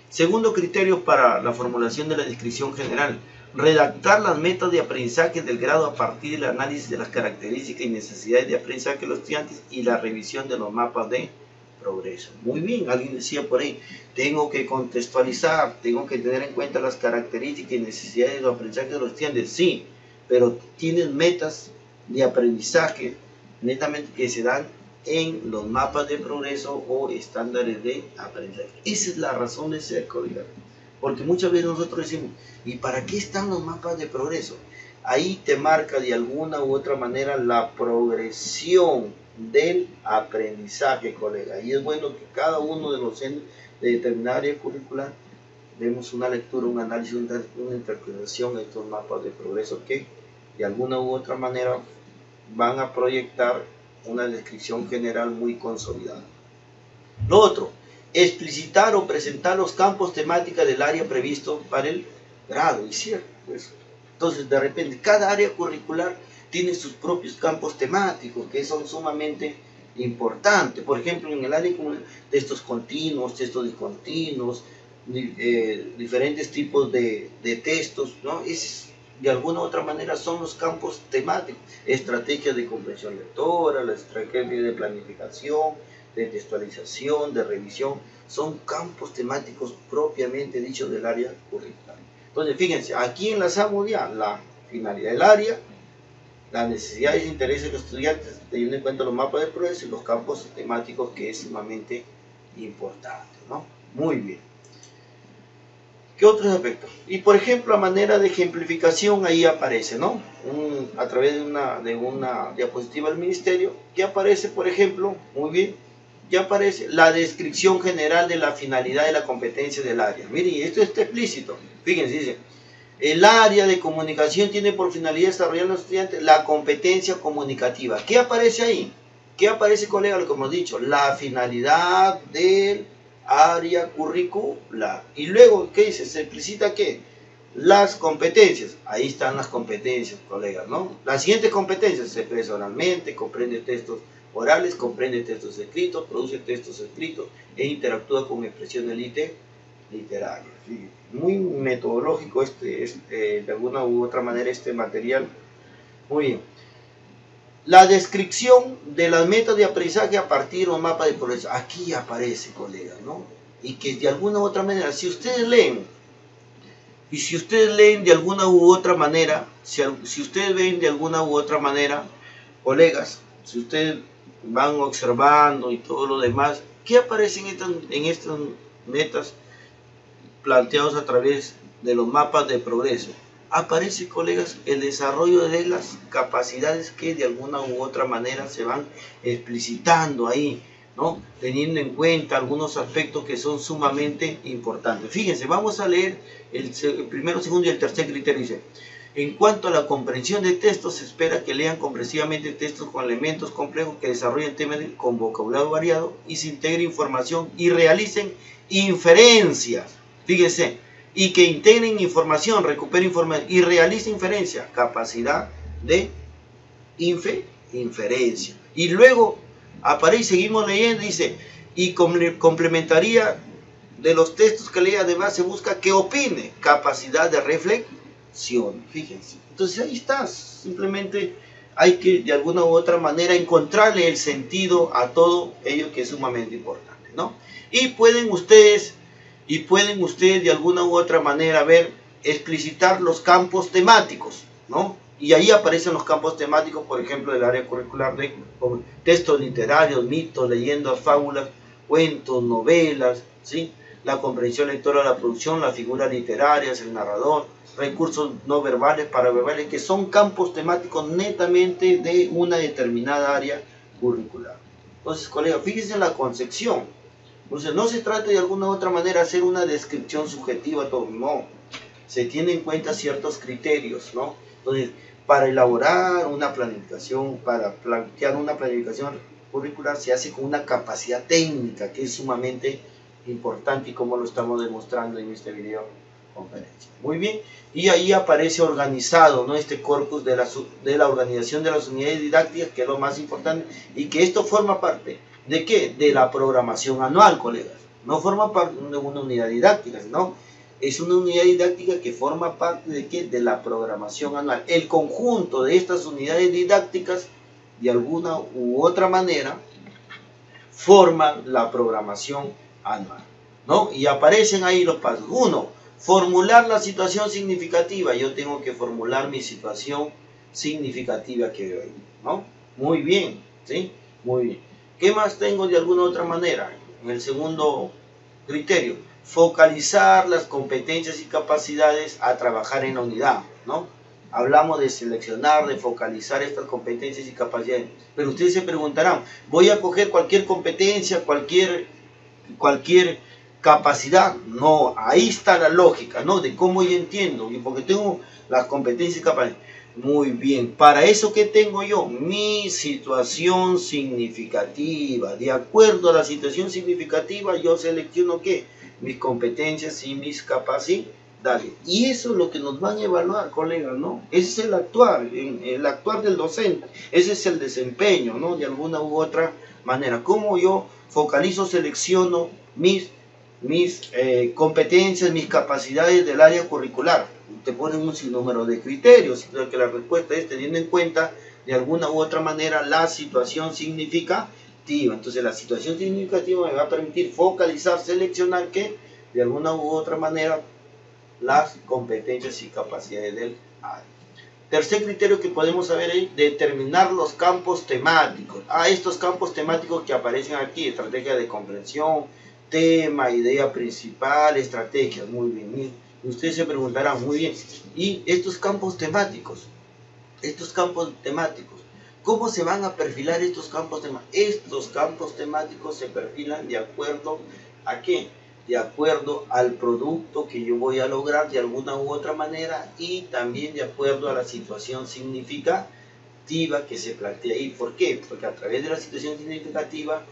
Segundo criterio para la formulación de la descripción general. Redactar las metas de aprendizaje del grado a partir del análisis de las características y necesidades de aprendizaje de los estudiantes y la revisión de los mapas de progreso. Muy bien, alguien decía por ahí, tengo que contextualizar, tengo que tener en cuenta las características y necesidades de aprendizaje de los estudiantes. Sí, pero tienen metas de aprendizaje netamente que se dan en los mapas de progreso o estándares de aprendizaje. Esa es la razón de ser, colega. Porque muchas veces nosotros decimos, ¿y para qué están los mapas de progreso? Ahí te marca de alguna u otra manera la progresión del aprendizaje, colega. Y es bueno que cada uno de los centros de determinada área curricular demos una lectura, un análisis, una interpretación de estos mapas de progreso que de alguna u otra manera van a proyectar una descripción general muy consolidada. Lo otro, explicitar o presentar los campos temáticos del área previsto para el grado, y cierto, pues. Entonces, de repente, cada área curricular tiene sus propios campos temáticos que son sumamente importantes. Por ejemplo, en el área de textos continuos, textos discontinuos, diferentes tipos de textos, ¿no? De alguna u otra manera son los campos temáticos. Estrategias de comprensión lectora, la estrategia de planificación, de textualización, de revisión, son campos temáticos propiamente dichos del área curricular. Entonces, fíjense, aquí enlazamos ya la finalidad del área, las necesidades e intereses de los estudiantes, teniendo en cuenta los mapas de progreso y los campos temáticos, que es sumamente importante, ¿no? Muy bien. ¿Qué otros aspectos? Y por ejemplo, a manera de ejemplificación, ahí aparece, ¿no? A través de una diapositiva del ministerio, que aparece, por ejemplo, muy bien, ya aparece la descripción general de la finalidad de la competencia del área. Miren, esto está explícito. Fíjense, dice, el área de comunicación tiene por finalidad desarrollar en los estudiantes la competencia comunicativa. ¿Qué aparece ahí? ¿Qué aparece, colega? Lo que hemos dicho, la finalidad del área curricular. Y luego, ¿qué dice? Se explicita ¿qué? Las competencias. Ahí están las competencias, colegas, ¿no? Las siguientes competencias: se expresa oralmente, comprende textos orales, comprende textos escritos, produce textos escritos e interactúa con expresiones literarias. ¿Sí? Muy metodológico de alguna u otra manera este material. Muy bien. La descripción de las metas de aprendizaje a partir de un mapa de progreso. Aquí aparece, colegas, ¿no? Y que de alguna u otra manera, si ustedes leen, y si ustedes leen de alguna u otra manera, si ustedes ven de alguna u otra manera, colegas, si ustedes van observando y todo lo demás, ¿qué aparece en estas metas planteados a través de los mapas de progreso? Aparece, colegas, el desarrollo de las capacidades que de alguna u otra manera se van explicitando ahí, ¿no? Teniendo en cuenta algunos aspectos que son sumamente importantes. Fíjense, vamos a leer el primero, segundo y el tercer criterio. Dice, en cuanto a la comprensión de textos, se espera que lean comprensivamente textos con elementos complejos, que desarrollen temas con vocabulario variado y se integre información y realicen inferencias. Fíjense, y que integren información, recuperen información y realicen inferencia, capacidad de inferencia. Y luego aparece, seguimos leyendo, dice, y complementaría de los textos que lee, además se busca que opine, capacidad de reflexión. Fíjense, entonces ahí está, simplemente hay que de alguna u otra manera encontrarle el sentido a todo ello, que es sumamente importante, ¿no? Y pueden ustedes de alguna u otra manera explicitar los campos temáticos, ¿no? Y ahí aparecen los campos temáticos, por ejemplo, del área curricular de textos literarios, mitos, leyendas, fábulas, cuentos, novelas, ¿sí? La comprensión lectora de la producción, las figuras literarias, el narrador, recursos no verbales, paraverbales, que son campos temáticos netamente de una determinada área curricular. Entonces, colegas, fíjense en la concepción. Entonces, no se trata de alguna u otra manera de hacer una descripción subjetiva, todo, no. Se tienen en cuenta ciertos criterios, ¿no? Entonces, para elaborar una planificación, para plantear una planificación curricular, se hace con una capacidad técnica que es sumamente importante, y como lo estamos demostrando en este video conferencia. Muy bien, y ahí aparece organizado, ¿no? Este corpus de la organización de las unidades didácticas, que es lo más importante, y que esto forma parte ¿de qué? De la programación anual, colegas. No forma parte de una unidad didáctica, sino es una unidad didáctica que forma parte ¿de qué? De la programación anual. El conjunto de estas unidades didácticas, de alguna u otra manera, forman la programación anual, ¿no? Y aparecen ahí los pasos. 1. Formular la situación significativa. Yo tengo que formular mi situación significativa que veo ahí, ¿no? Muy bien, ¿sí? Muy bien. ¿Qué más tengo de alguna otra manera? En el segundo criterio, focalizar las competencias y capacidades a trabajar en la unidad, ¿no? Hablamos de seleccionar, de focalizar estas competencias y capacidades. Pero ustedes se preguntarán, ¿voy a coger cualquier competencia, cualquier capacidad? No, ahí está la lógica, ¿no? De cómo yo entiendo, y porque tengo las competencias y capacidades. Muy bien, para eso, ¿qué tengo yo? Mi situación significativa. De acuerdo a la situación significativa, yo selecciono ¿qué? Mis competencias y mis capacidades. Y eso es lo que nos van a evaluar, colegas, ¿no? Ese es el actuar del docente. Ese es el desempeño, ¿no? De alguna u otra manera. ¿Cómo yo focalizo, selecciono mis competencias, mis capacidades del área curricular? Te ponen un sinnúmero de criterios, que la respuesta es teniendo en cuenta de alguna u otra manera la situación significativa. Entonces la situación significativa me va a permitir focalizar, seleccionar que de alguna u otra manera las competencias y capacidades del área. Tercer criterio que podemos saber es determinar los campos temáticos. Estos campos temáticos que aparecen aquí: estrategia de comprensión, tema, idea principal, estrategias. Muy bien. Ustedes se preguntarán, muy bien, ¿y estos campos temáticos? ¿Cómo se van a perfilar estos campos temáticos? Estos campos temáticos se perfilan de acuerdo a ¿qué? De acuerdo al producto que yo voy a lograr de alguna u otra manera, y también de acuerdo a la situación significativa que se plantea ahí. ¿Por qué? Porque a través de la situación significativa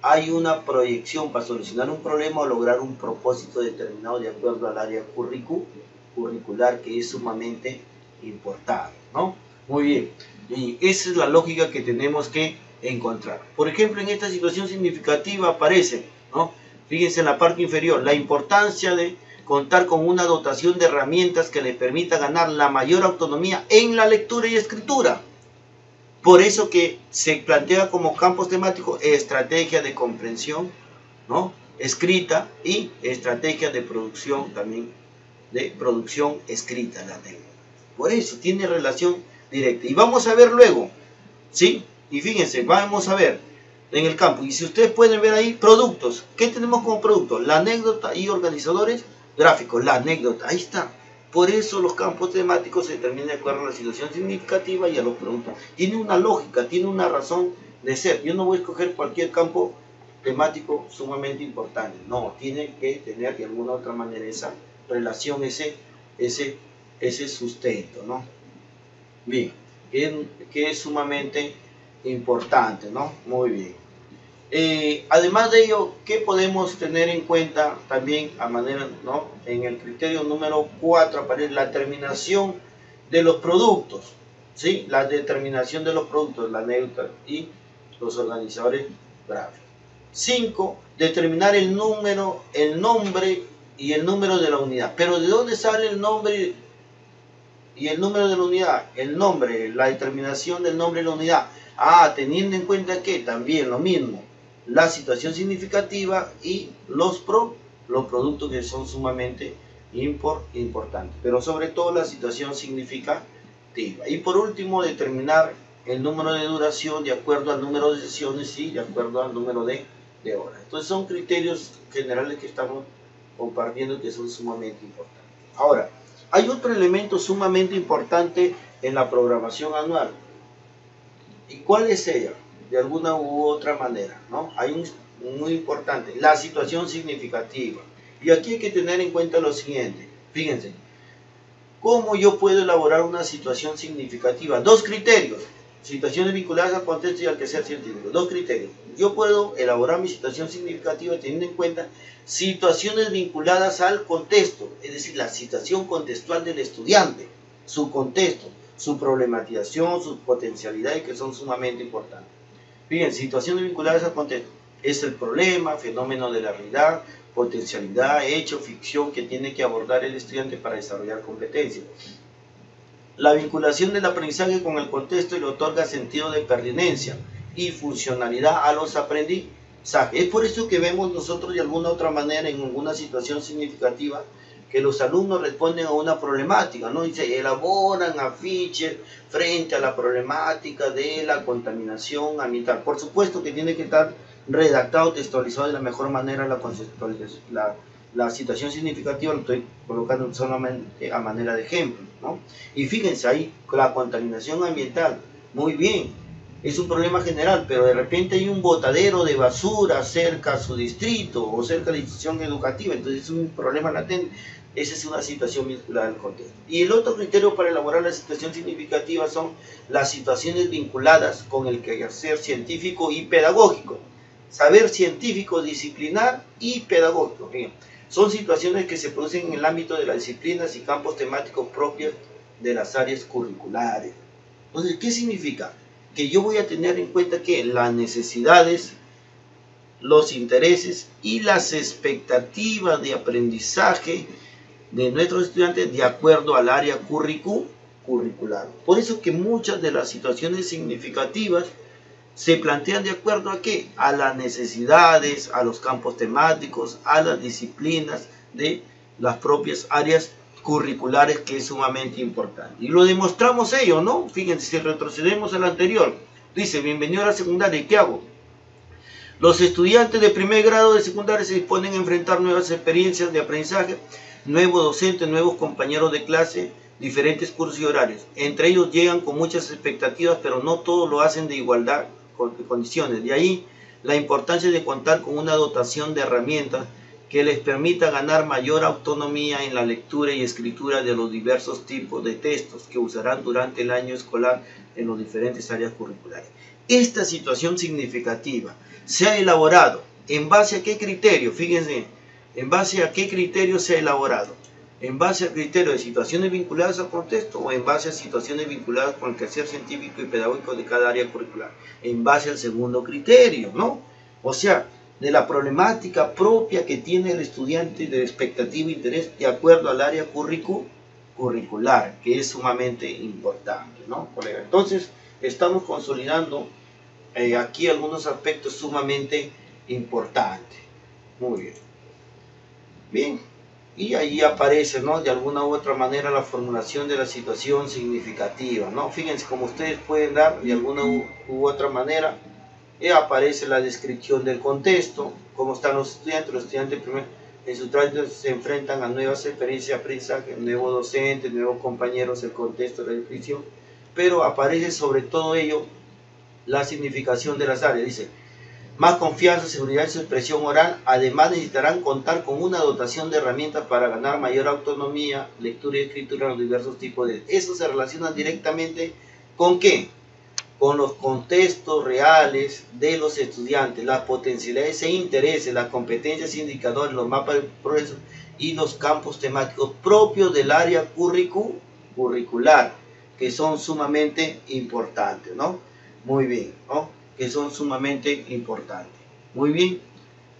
hay una proyección para solucionar un problema o lograr un propósito determinado de acuerdo al área curricular, que es sumamente importante, ¿no? Muy bien, y esa es la lógica que tenemos que encontrar. Por ejemplo, en esta situación significativa aparece, ¿no? Fíjense en la parte inferior, la importancia de contar con una dotación de herramientas que le permita ganar la mayor autonomía en la lectura y escritura. Por eso que se plantea como campos temáticos estrategia de comprensión, ¿no? Escrita, y estrategia de producción, también de producción escrita, la lengua. Por eso tiene relación directa. Y vamos a ver luego, ¿sí? Y fíjense, vamos a ver en el campo. Y si ustedes pueden ver ahí, productos. ¿Qué tenemos como producto? La anécdota y organizadores gráficos. La anécdota, ahí está. Por eso los campos temáticos se determinan de acuerdo a la situación significativa y a los productos. Tiene una lógica, tiene una razón de ser. Yo no voy a escoger cualquier campo temático sumamente importante. No, tiene que tener de alguna u otra manera esa relación, ese sustento, ¿no? Bien, que es sumamente importante, ¿no? Muy bien. Además de ello, ¿qué podemos tener en cuenta también a manera, ¿no? En el criterio número 4 aparece la determinación de los productos, ¿sí? La determinación de los productos, la anécdota y los organizadores gráficos. 5. Determinar el nombre y el número de la unidad. Pero ¿de dónde sale el nombre y el número de la unidad? El nombre, la determinación del nombre y la unidad. Teniendo en cuenta que también lo mismo, la situación significativa y los productos, que son sumamente importantes, pero sobre todo la situación significativa. Y por último, determinar el número de duración de acuerdo al número de sesiones y de acuerdo al número de horas. Entonces son criterios generales que estamos compartiendo, que son sumamente importantes. Ahora, hay otro elemento sumamente importante en la programación anual. ¿Y cuál es ella? De alguna u otra manera, ¿no? Hay un muy importante, la situación significativa. Y aquí hay que tener en cuenta lo siguiente. Fíjense, ¿cómo yo puedo elaborar una situación significativa? 2 criterios. Situaciones vinculadas al contexto y al quehacer científico. 2 criterios. Yo puedo elaborar mi situación significativa teniendo en cuenta situaciones vinculadas al contexto, es decir, la situación contextual del estudiante, su contexto, su problematización, sus potencialidades, que son sumamente importantes. Bien, situaciones vinculadas al contexto. Es el problema, fenómeno de la realidad, potencialidad, hecho, ficción que tiene que abordar el estudiante para desarrollar competencias. La vinculación del aprendizaje con el contexto le otorga sentido de pertinencia y funcionalidad a los aprendizajes. Es por eso que vemos nosotros de alguna otra manera en alguna situación significativa que los alumnos responden a una problemática, ¿no? Dice, elaboran afiches frente a la problemática de la contaminación ambiental. Por supuesto que tiene que estar redactado, textualizado de la mejor manera la situación significativa, lo estoy colocando solamente a manera de ejemplo, ¿no? Y fíjense ahí, la contaminación ambiental, muy bien, es un problema general, pero de repente hay un botadero de basura cerca a su distrito o cerca de la institución educativa, entonces es un problema latente. Esa es una situación vinculada al contexto. Y el otro criterio para elaborar la situación significativa son las situaciones vinculadas con el quehacer científico y pedagógico. Saber científico, disciplinar y pedagógico. Bien, son situaciones que se producen en el ámbito de las disciplinas y campos temáticos propios de las áreas curriculares. Entonces, ¿qué significa? Que yo voy a tener en cuenta que las necesidades, los intereses y las expectativas de aprendizaje de nuestros estudiantes de acuerdo al área curricular. Por eso que muchas de las situaciones significativas se plantean de acuerdo a qué? A las necesidades, a los campos temáticos, a las disciplinas de las propias áreas curriculares, que es sumamente importante. Y lo demostramos ello, ¿no? Fíjense, si retrocedemos al anterior, dice, bienvenido a la secundaria, ¿qué hago? Los estudiantes de primer grado de secundaria se disponen a enfrentar nuevas experiencias de aprendizaje, nuevos docentes, nuevos compañeros de clase, diferentes cursos y horarios. Entre ellos llegan con muchas expectativas, pero no todos lo hacen de igualdad de condiciones. De ahí la importancia de contar con una dotación de herramientas que les permita ganar mayor autonomía en la lectura y escritura de los diversos tipos de textos que usarán durante el año escolar en las diferentes áreas curriculares. Esta situación significativa se ha elaborado en base a qué criterio, fíjense, en base a qué criterio se ha elaborado, en base al criterio de situaciones vinculadas al contexto o en base a situaciones vinculadas con el quehacer científico y pedagógico de cada área curricular, en base al segundo criterio, ¿no? O sea, de la problemática propia que tiene el estudiante de expectativa e interés de acuerdo al área curricular, que es sumamente importante, ¿no, colega? Entonces, estamos consolidando aquí algunos aspectos sumamente importantes. Muy bien. Bien, y ahí aparece, ¿no?, de alguna u otra manera la formulación de la situación significativa, ¿no? Fíjense, como ustedes pueden dar de alguna u otra manera, aparece la descripción del contexto, cómo están los estudiantes primero, en su tránsito se enfrentan a nuevas experiencias de aprendizaje, nuevos docentes, nuevos compañeros, el contexto de la descripción, pero aparece sobre todo ello la significación de las áreas. Dice, más confianza, seguridad en su expresión oral, además necesitarán contar con una dotación de herramientas para ganar mayor autonomía, lectura y escritura en los diversos tipos de... Eso se relaciona directamente ¿con qué? Con los contextos reales de los estudiantes, las potencialidades e intereses, las competencias e indicadores, los mapas de progreso y los campos temáticos propios del área curricular, que son sumamente importantes, ¿no? Muy bien, ¿no? Que son sumamente importantes. Muy bien.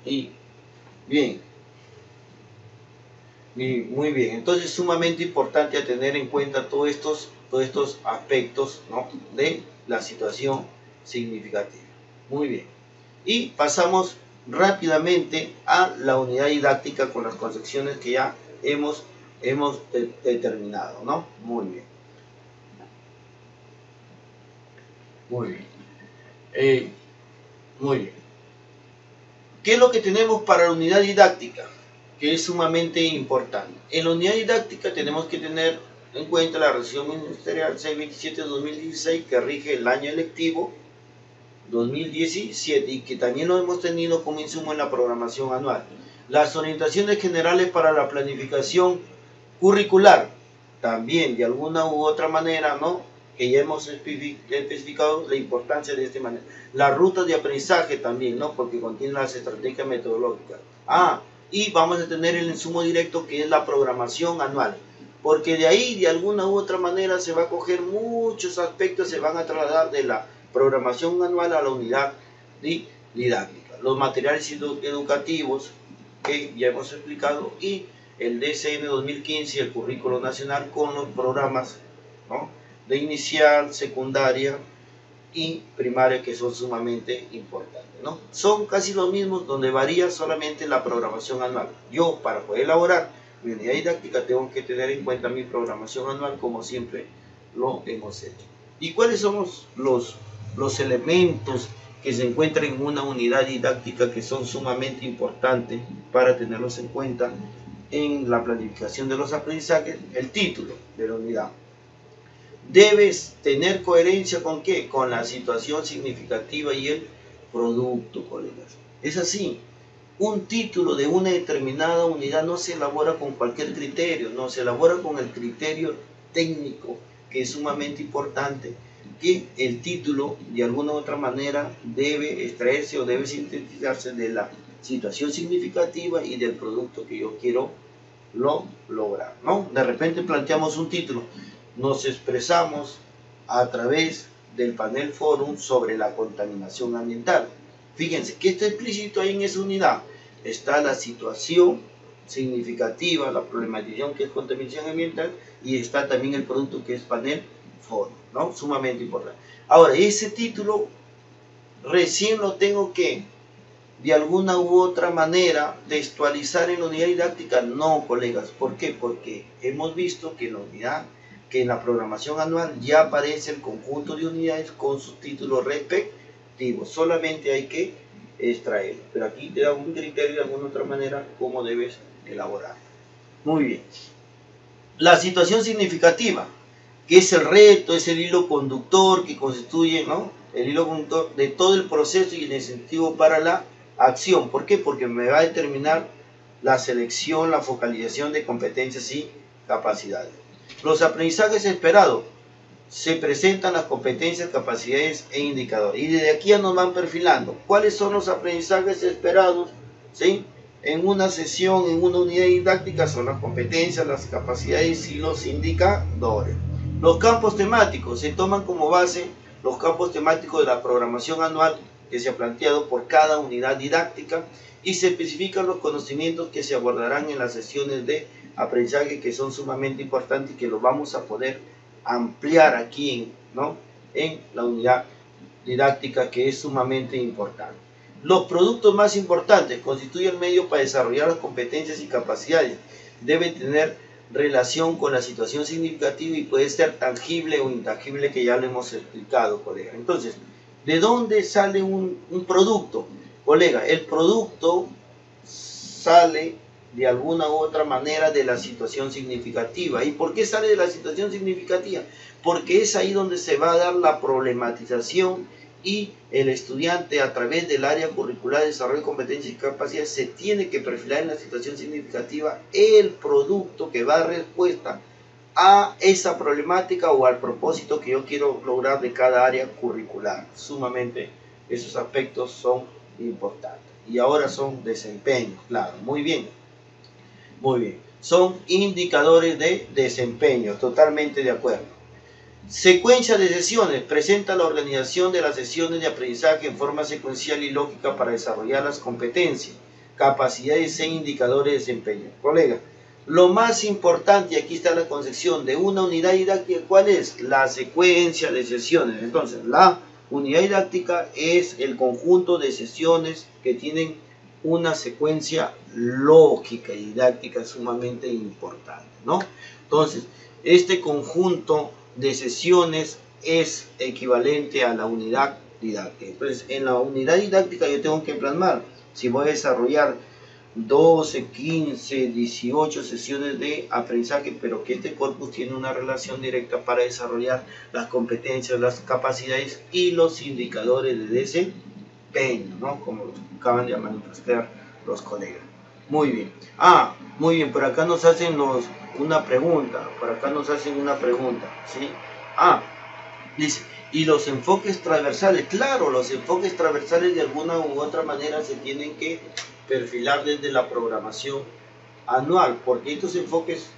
Y bien. Y muy bien. Entonces es sumamente importante a tener en cuenta todos estos aspectos, ¿no?, de la situación significativa. Muy bien. Y pasamos rápidamente a la unidad didáctica con las concepciones que ya hemos determinado, ¿no? Muy bien. Muy bien. Muy bien. ¿Qué es lo que tenemos para la unidad didáctica? Que es sumamente importante. En la unidad didáctica tenemos que tener en cuenta la resolución ministerial 627/2016 que rige el año lectivo 2017 y que también lo hemos tenido como insumo en la programación anual. Las orientaciones generales para la planificación curricular, también de alguna u otra manera, ¿no?, que ya hemos especificado la importancia de esta manera. Las rutas de aprendizaje también, ¿no?, porque contienen las estrategias metodológicas. Y vamos a tener el insumo directo, que es la programación anual, porque de ahí de alguna u otra manera se va a coger muchos aspectos, se van a trasladar de la programación anual a la unidad didáctica. Los materiales educativos que ya hemos explicado y el DCN 2015 y el currículo nacional con los programas, ¿no?, de inicial, secundaria y primaria, que son sumamente importantes, ¿no? Son casi los mismos, donde varía solamente la programación anual. Yo, para poder elaborar mi unidad didáctica, tengo que tener en cuenta mi programación anual como siempre lo hemos hecho. ¿Y cuáles son los elementos que se encuentran en una unidad didáctica que son sumamente importantes para tenerlos en cuenta en la planificación de los aprendizajes? El título de la unidad. Debes tener coherencia ¿con qué? Con la situación significativa y el producto, colegas. Es así. Un título de una determinada unidad no se elabora con cualquier criterio, no se elabora con el criterio técnico, que es sumamente importante, que el título de alguna u otra manera debe extraerse o debe sintetizarse de la situación significativa y del producto que yo quiero lograr, ¿no? De repente planteamos un título, nos expresamos a través del panel Forum sobre la contaminación ambiental. Fíjense que está explícito ahí en esa unidad. Está la situación significativa, la problematización que es contaminación ambiental, y está también el producto que es panel Forum, ¿no? Sumamente importante. Ahora, ese título recién lo tengo que de alguna u otra manera textualizar en la unidad didáctica. No, colegas. ¿Por qué? Porque hemos visto que en la unidad, que en la programación anual ya aparece el conjunto de unidades con sus títulos respectivos. Solamente hay que extraerlo. Pero aquí te da un criterio de alguna otra manera cómo debes elaborar. Muy bien. La situación significativa, que es el reto, es el hilo conductor que constituye, ¿no?, el hilo conductor de todo el proceso y el incentivo para la acción. ¿Por qué? Porque me va a determinar la selección, la focalización de competencias y capacidades. Los aprendizajes esperados. Se presentan las competencias, capacidades e indicadores. Y desde aquí ya nos van perfilando. ¿Cuáles son los aprendizajes esperados? ¿Sí? En una sesión, en una unidad didáctica, son las competencias, las capacidades y los indicadores. Los campos temáticos. Se toman como base los campos temáticos de la programación anual que se ha planteado por cada unidad didáctica y se especifican los conocimientos que se abordarán en las sesiones de aprendizaje, que son sumamente importantes y que lo vamos a poder ampliar aquí, ¿no?, en la unidad didáctica, que es sumamente importante. Los productos más importantes constituyen el medio para desarrollar las competencias y capacidades. Debe tener relación con la situación significativa y puede ser tangible o intangible, que ya lo hemos explicado, colega. Entonces, ¿de dónde sale un producto? Colega, el producto sale de alguna u otra manera de la situación significativa. ¿Y por qué sale de la situación significativa? Porque es ahí donde se va a dar la problematización y el estudiante, a través del área curricular de desarrollo de competencias y capacidades, se tiene que perfilar en la situación significativa el producto que va a dar respuesta a esa problemática o al propósito que yo quiero lograr de cada área curricular. Sumamente esos aspectos son importantes. Y ahora son desempeños, claro, muy bien. Muy bien, son indicadores de desempeño, totalmente de acuerdo. Secuencia de sesiones. Presenta la organización de las sesiones de aprendizaje en forma secuencial y lógica para desarrollar las competencias, capacidades e indicadores de desempeño. Colega, lo más importante, aquí está la concepción de una unidad didáctica, ¿cuál es? La secuencia de sesiones. Entonces, la unidad didáctica es el conjunto de sesiones que tienen una secuencia lógica y didáctica sumamente importante, ¿no? Entonces, este conjunto de sesiones es equivalente a la unidad didáctica. Entonces, en la unidad didáctica yo tengo que plasmar si voy a desarrollar 12, 15, 18 sesiones de aprendizaje, pero que este corpus tiene una relación directa para desarrollar las competencias, las capacidades y los indicadores de desempeño, ¿no?, como acaban de manifestar los colegas. Muy bien. Muy bien, por acá nos hacen una pregunta, ¿sí? Dice, ¿y los enfoques transversales? Claro, los enfoques transversales de alguna u otra manera se tienen que perfilar desde la programación anual, porque estos enfoques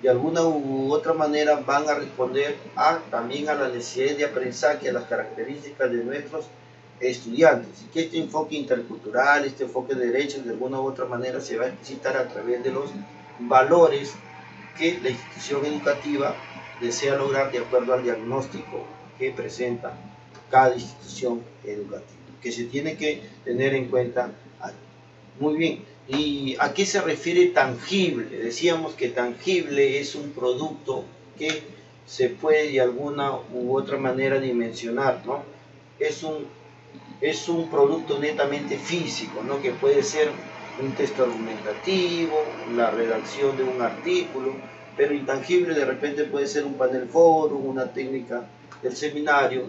de alguna u otra manera van a responder también a las necesidades de aprendizaje, a las características de nuestros estudiantes, y que este enfoque intercultural, este enfoque de derechos, de alguna u otra manera se va a explicitar a través de los valores que la institución educativa desea lograr de acuerdo al diagnóstico que presenta cada institución educativa, que se tiene que tener en cuenta. Muy bien, ¿Y a qué se refiere tangible? Decíamos que tangible es un producto que se puede de alguna u otra manera dimensionar, ¿no? Es un producto netamente físico, ¿no? Que puede ser un texto argumentativo, la redacción de un artículo, pero intangible de repente puede ser un panel foro, una técnica del seminario,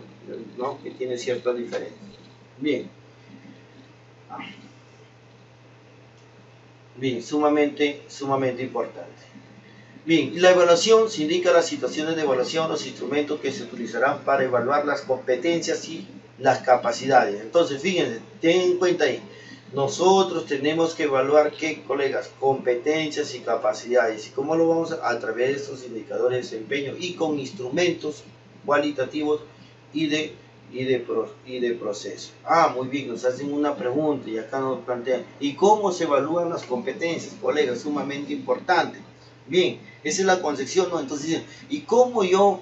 ¿no? Que tiene cierta diferencia. Bien. Bien, sumamente importante. Bien, la evaluación se indica las situaciones de evaluación, los instrumentos que se utilizarán para evaluar las competencias y las capacidades. Entonces, fíjense, ten en cuenta ahí, nosotros tenemos que evaluar, ¿qué, colegas? Competencias y capacidades. ¿Y cómo lo vamos a través de estos indicadores de desempeño y con instrumentos cualitativos y de proceso? Ah, muy bien, nos hacen una pregunta y acá nos plantean, ¿y cómo se evalúan las competencias, colegas? Sumamente importante. Bien, esa es la concepción, ¿no? Entonces dicen, ¿y cómo yo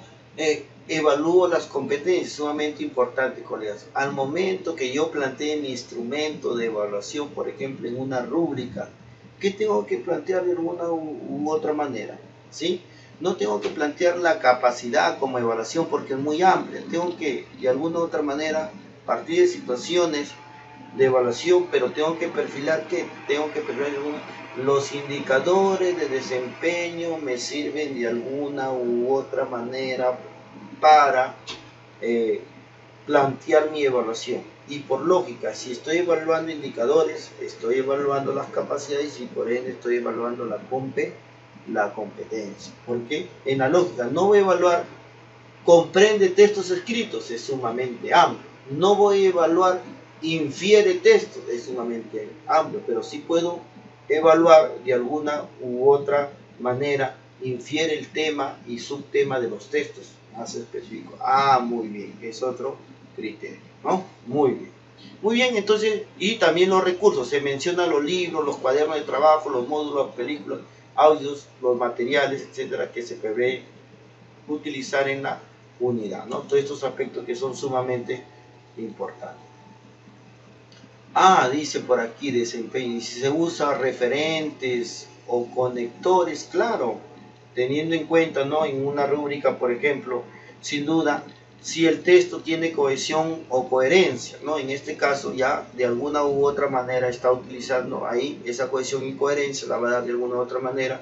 evalúo las competencias? Sumamente importante, colegas. Al momento que yo plantee mi instrumento de evaluación, por ejemplo, en una rúbrica, ¿qué tengo que plantear de alguna u otra manera? ¿Sí? No tengo que plantear la capacidad como evaluación porque es muy amplia. Tengo que, de alguna u otra manera, partir de situaciones de evaluación, pero tengo que perfilar, ¿qué? Tengo que perfilar los indicadores de desempeño me sirven de alguna u otra manera para plantear mi evaluación. Y por lógica, si estoy evaluando indicadores, estoy evaluando las capacidades y por ende estoy evaluando la competencia. Porque en la lógica no voy a evaluar, comprende textos escritos, es sumamente amplio. No voy a evaluar, infiere textos, es sumamente amplio, pero sí puedo evaluar de alguna u otra manera, infiere el tema y subtema de los textos, más específico. Ah, muy bien, es otro criterio, ¿no? Muy bien. Muy bien, entonces, y también los recursos, se mencionan los libros, los cuadernos de trabajo, los módulos, películas, audios, los materiales, etcétera, que se prevé utilizar en la unidad, ¿no? Todos estos aspectos que son sumamente importantes. Ah, dice por aquí desempeño, y si se usa referentes o conectores, claro, teniendo en cuenta, ¿no? En una rúbrica, por ejemplo, sin duda, si el texto tiene cohesión o coherencia, ¿no? En este caso ya de alguna u otra manera está utilizando ahí esa cohesión y coherencia, la va a dar de alguna u otra manera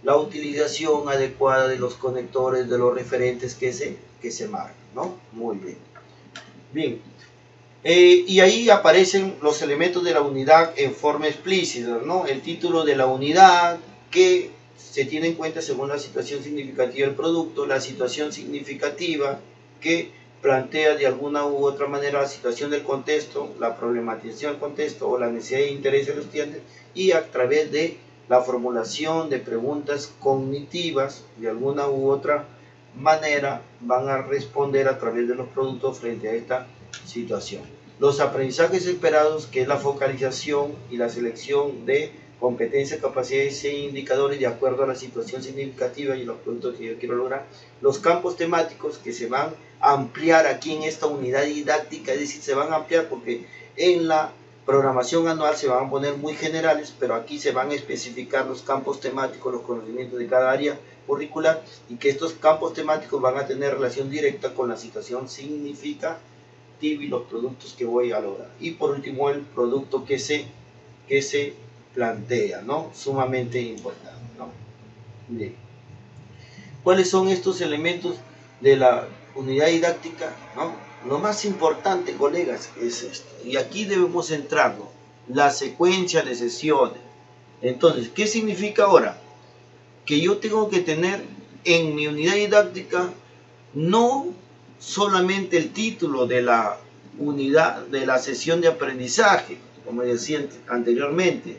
la utilización adecuada de los conectores, de los referentes que se marcan, ¿no? Muy bien. Bien. Y ahí aparecen los elementos de la unidad en forma explícita, ¿no? El título de la unidad que se tiene en cuenta según la situación significativa del producto, la situación significativa que plantea de alguna u otra manera la situación del contexto, la problematización del contexto o la necesidad e interés de los estudiantes, y a través de la formulación de preguntas cognitivas de alguna u otra manera van a responder a través de los productos frente a esta situación. Los aprendizajes esperados, que es la focalización y la selección de competencias, capacidades e indicadores de acuerdo a la situación significativa y los productos que yo quiero lograr. Los campos temáticos que se van a ampliar aquí en esta unidad didáctica, es decir, se van a ampliar porque en la programación anual se van a poner muy generales, pero aquí se van a especificar los campos temáticos, los conocimientos de cada área curricular, y que estos campos temáticos van a tener relación directa con la situación significativa y los productos que voy a lograr. Y por último, el producto que se plantea, ¿no? Sumamente importante, ¿no? Bien. ¿Cuáles son estos elementos de la unidad didáctica, ¿no? Lo más importante, colegas, es esto. Y aquí debemos entrar, ¿no? La secuencia de sesiones. Entonces, ¿qué significa ahora? Que yo tengo que tener en mi unidad didáctica no solamente el título de la unidad, de la sesión de aprendizaje, como decía anteriormente,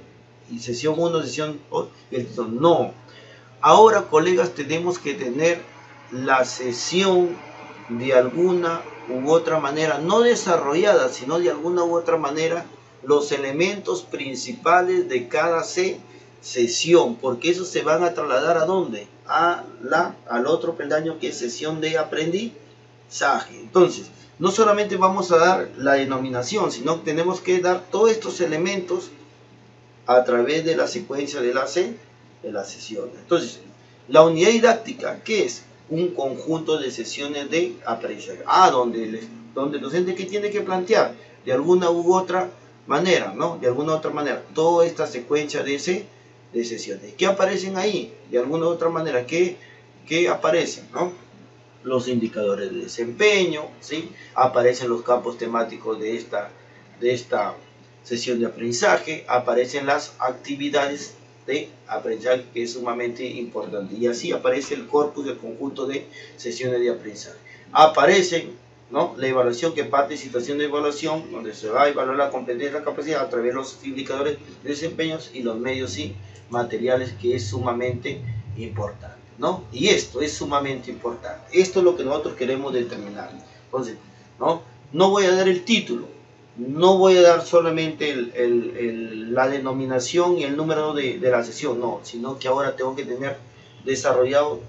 y sesión 1, sesión 2, no. Ahora, colegas, tenemos que tener la sesión de alguna u otra manera, no desarrollada, sino de alguna u otra manera, los elementos principales de cada sesión, porque esos se van a trasladar ¿a dónde? Al otro peldaño, que es sesión de aprendizaje. Entonces, no solamente vamos a dar la denominación, sino que tenemos que dar todos estos elementos a través de la secuencia de la sesión. Entonces, la unidad didáctica, ¿qué es? Un conjunto de sesiones de aprendizaje. Donde el docente que tiene que plantear de alguna u otra manera, ¿no? De alguna u otra manera, toda esta secuencia de sesiones. ¿Qué aparecen ahí? De alguna u otra manera, ¿qué aparecen, ¿no? Los indicadores de desempeño, ¿sí? Aparecen los campos temáticos de esta sesión de aprendizaje, aparecen las actividades de aprendizaje, que es sumamente importante, y así aparece el corpus del conjunto de sesiones de aprendizaje. Aparecen, ¿no? La evaluación, que parte de situación de evaluación, donde se va a evaluar la competencia y la capacidad a través de los indicadores de desempeños y los medios y materiales, que es sumamente importante, ¿no? Y esto es sumamente importante. Esto es lo que nosotros queremos determinar. Entonces, no voy a dar el título, no voy a dar solamente la denominación y el número de la sesión, no, sino que ahora tengo que tener desarrollado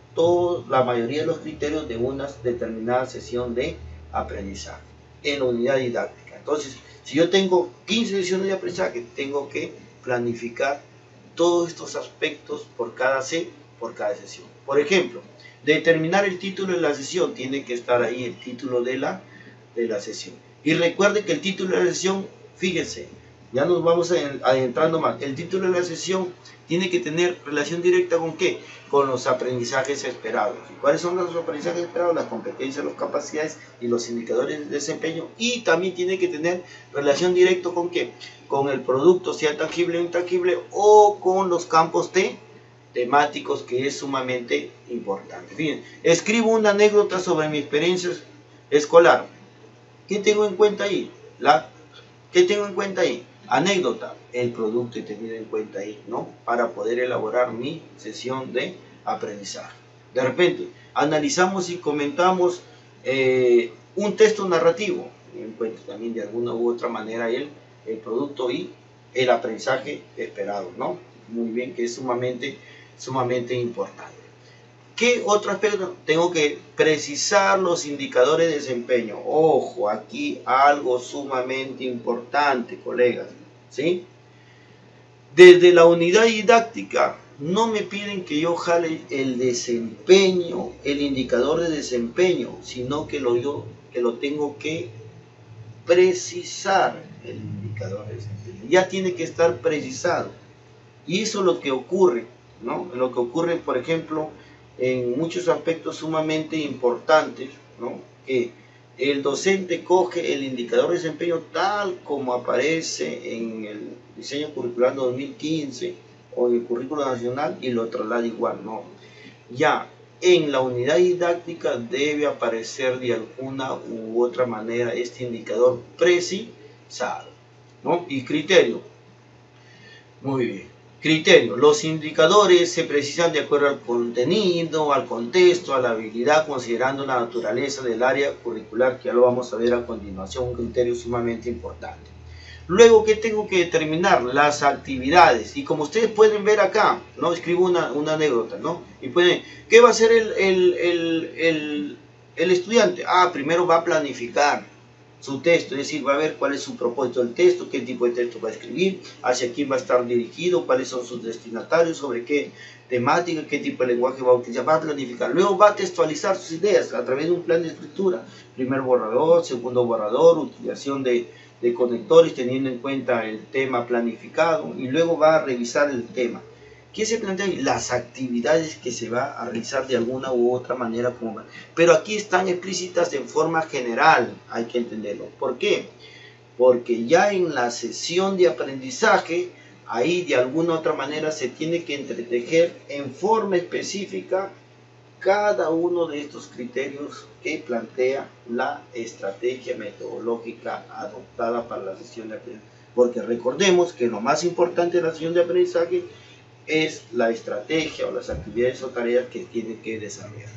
la mayoría de los criterios de una determinada sesión de aprendizaje en la unidad didáctica. Entonces, si yo tengo 15 sesiones de aprendizaje, tengo que planificar todos estos aspectos por cada sesión. Por ejemplo, determinar el título de la sesión, tiene que estar ahí el título de la sesión. Y recuerde que el título de la sesión, fíjense, ya nos vamos adentrando más. El título de la sesión tiene que tener relación directa ¿con qué? Con los aprendizajes esperados. ¿Y cuáles son los aprendizajes esperados? Las competencias, las capacidades y los indicadores de desempeño. Y también tiene que tener relación directa ¿con qué? Con el producto, sea tangible o intangible, o con los campos temáticos, que es sumamente importante. Fíjense, escribo una anécdota sobre mi experiencia escolar. ¿Qué tengo en cuenta ahí? ¿Qué tengo en cuenta ahí? Anécdota, el producto he tenido en cuenta ahí, ¿no? Para poder elaborar mi sesión de aprendizaje. De repente, analizamos y comentamos un texto narrativo. En cuenta también de alguna u otra manera el producto y el aprendizaje esperado, ¿no? Muy bien, que es sumamente importante. ¿Qué otro aspecto? Tengo que precisar los indicadores de desempeño. Ojo, aquí algo sumamente importante, colegas, ¿sí? Desde la unidad didáctica, no me piden que yo jale el desempeño, el indicador de desempeño, sino que lo tengo que precisar, el indicador de desempeño. Ya tiene que estar precisado. Y eso es lo que ocurre, ¿no? Lo que ocurre, por ejemplo, en muchos aspectos sumamente importantes, ¿no? Que el docente coge el indicador de desempeño tal como aparece en el diseño curricular 2015 o en el currículo nacional y lo traslada igual, ¿no? Ya en la unidad didáctica debe aparecer de alguna u otra manera este indicador precisado, ¿no? Y criterio. Muy bien. Criterio. Los indicadores se precisan de acuerdo al contenido, al contexto, a la habilidad, considerando la naturaleza del área curricular, que ya lo vamos a ver a continuación, un criterio sumamente importante. Luego, ¿qué tengo que determinar? Las actividades. Y como ustedes pueden ver acá, ¿no? Escribo una anécdota, ¿no? Y pueden, ¿qué va a hacer el estudiante? Primero va a planificar su texto, es decir, va a ver cuál es su propósito del texto, qué tipo de texto va a escribir, hacia quién va a estar dirigido, cuáles son sus destinatarios, sobre qué temática, qué tipo de lenguaje va a utilizar, va a planificar. Luego va a textualizar sus ideas a través de un plan de escritura, primer borrador, segundo borrador, utilización de conectores teniendo en cuenta el tema planificado, y luego va a revisar el tema. ¿Qué se plantea? Las actividades que se va a realizar de alguna u otra manera, pero aquí están explícitas en forma general, hay que entenderlo. ¿Por qué? Porque ya en la sesión de aprendizaje, ahí de alguna u otra manera se tiene que entretejer en forma específica cada uno de estos criterios que plantea la estrategia metodológica adoptada para la sesión de aprendizaje. Porque recordemos que lo más importante de la sesión de aprendizaje es la estrategia o las actividades o tareas que tiene que desarrollar,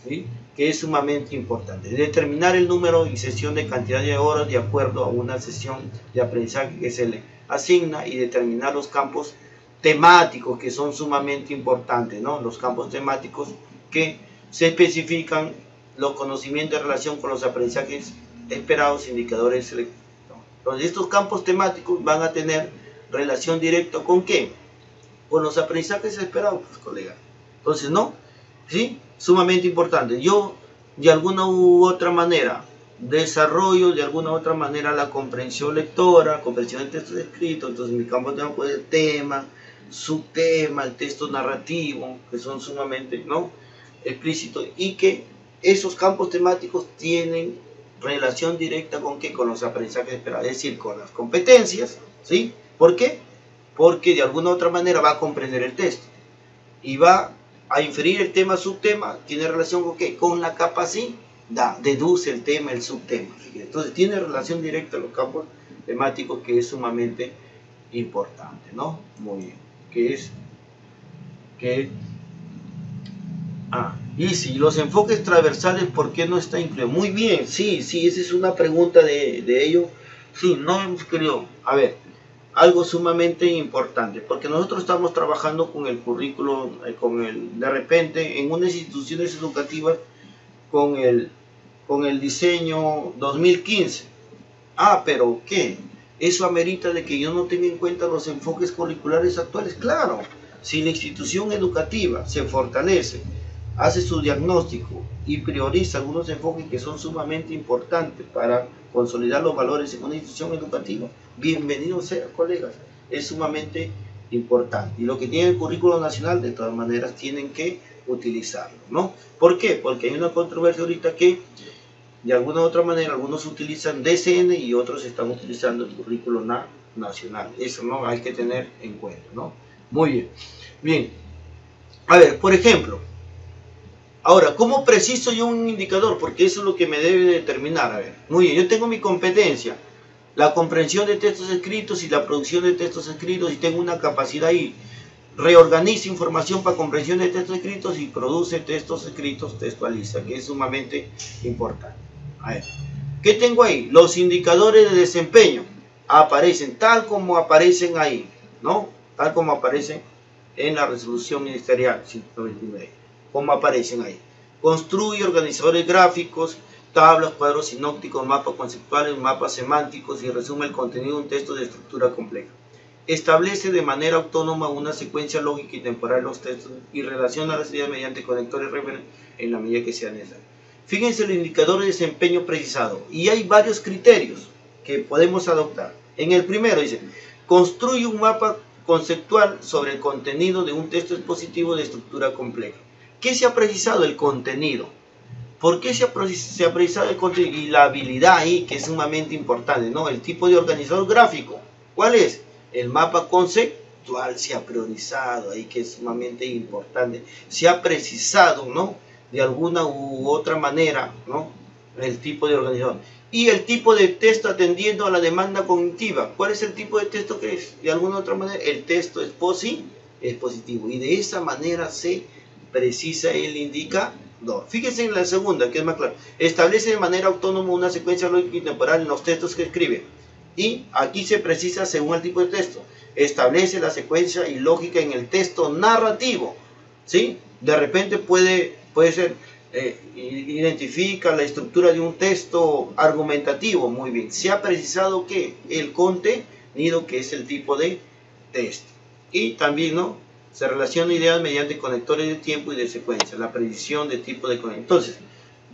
¿sí? Que es sumamente importante. Determinar el número y sesión de cantidad de horas de acuerdo a una sesión de aprendizaje que se le asigna, y determinar los campos temáticos, que son sumamente importantes, ¿no? Los campos temáticos que se especifican los conocimientos en relación con los aprendizajes esperados, indicadores selectivos. Entonces, estos campos temáticos van a tener relación directa con qué, con los aprendizajes esperados, pues, colega. Entonces, ¿no? ¿Sí? Sumamente importante. Yo, de alguna u otra manera, desarrollo de alguna u otra manera la comprensión lectora, comprensión de textos escritos. Entonces, mi campo de tema puede ser tema, subtema, el texto narrativo, que son sumamente, ¿no?, explícitos, y que esos campos temáticos tienen relación directa con qué, con los aprendizajes esperados, es decir, con las competencias, ¿sí? ¿Por qué? Porque de alguna u otra manera va a comprender el texto y va a inferir el tema, subtema, tiene relación con qué, con la capacidad, deduce el tema, el subtema. Entonces tiene relación directa a los campos temáticos, que es sumamente importante, ¿no? Muy bien. Y si los enfoques transversales, ¿por qué no está incluido? Muy bien, sí, esa es una pregunta de ello. Sí, no hemos querido, a ver, algo sumamente importante, porque nosotros estamos trabajando con el currículo, de repente, en unas instituciones educativas, con el diseño 2015. Pero ¿qué? Eso amerita de que yo no tenga en cuenta los enfoques curriculares actuales. Claro, si la institución educativa se fortalece, hace su diagnóstico y prioriza algunos enfoques que son sumamente importantes para consolidar los valores en una institución educativa, bienvenido sea, colegas, es sumamente importante. Y lo que tiene el currículo nacional, de todas maneras, tienen que utilizarlo, ¿no? ¿Por qué? Porque hay una controversia ahorita que, de alguna u otra manera, algunos utilizan DCN y otros están utilizando el currículo nacional. Eso no hay que tener en cuenta, ¿no? Muy bien. Bien. A ver, por ejemplo, ahora, ¿cómo preciso yo un indicador? Porque eso es lo que me debe determinar. A ver, muy bien, yo tengo mi competencia, la comprensión de textos escritos y la producción de textos escritos, y tengo una capacidad ahí. Reorganiza información para comprensión de textos escritos y produce textos escritos, textualiza, que es sumamente importante. A ver, ¿qué tengo ahí? Los indicadores de desempeño aparecen tal como aparecen ahí, ¿no? Tal como aparecen en la resolución ministerial 199, como aparecen ahí. Construye organizadores gráficos, tablas, cuadros sinópticos, mapas conceptuales, mapas semánticos, y resume el contenido de un texto de estructura compleja. Establece de manera autónoma una secuencia lógica y temporal de los textos y relaciona las ideas mediante conectores referentes en la medida que sea necesario. Fíjense el indicador de desempeño precisado, y hay varios criterios que podemos adoptar. En el primero dice, construye un mapa conceptual sobre el contenido de un texto expositivo de estructura compleja. ¿Qué se ha precisado? El contenido. ¿Por qué se ha precisado el contenido? Y la habilidad ahí, que es sumamente importante, ¿no? El tipo de organizador gráfico. ¿Cuál es? El mapa conceptual se ha priorizado ahí, que es sumamente importante. Se ha precisado, ¿no?, de alguna u otra manera, ¿no?, el tipo de organizador. Y el tipo de texto atendiendo a la demanda cognitiva. ¿Cuál es el tipo de texto que es? De alguna u otra manera, el texto expositivo. Y de esa manera se precisa el indicador. Fíjense en la segunda, que es más claro. Establece de manera autónoma una secuencia lógica y temporal en los textos que escribe. Y aquí se precisa según el tipo de texto. Establece la secuencia y lógica en el texto narrativo, ¿sí? De repente puede ser, identifica la estructura de un texto argumentativo. Muy bien. Se ha precisado que el contenido, que es el tipo de texto. Y también, ¿no?, se relaciona ideas mediante conectores de tiempo y de secuencia. La precisión de tipo de conector. Entonces,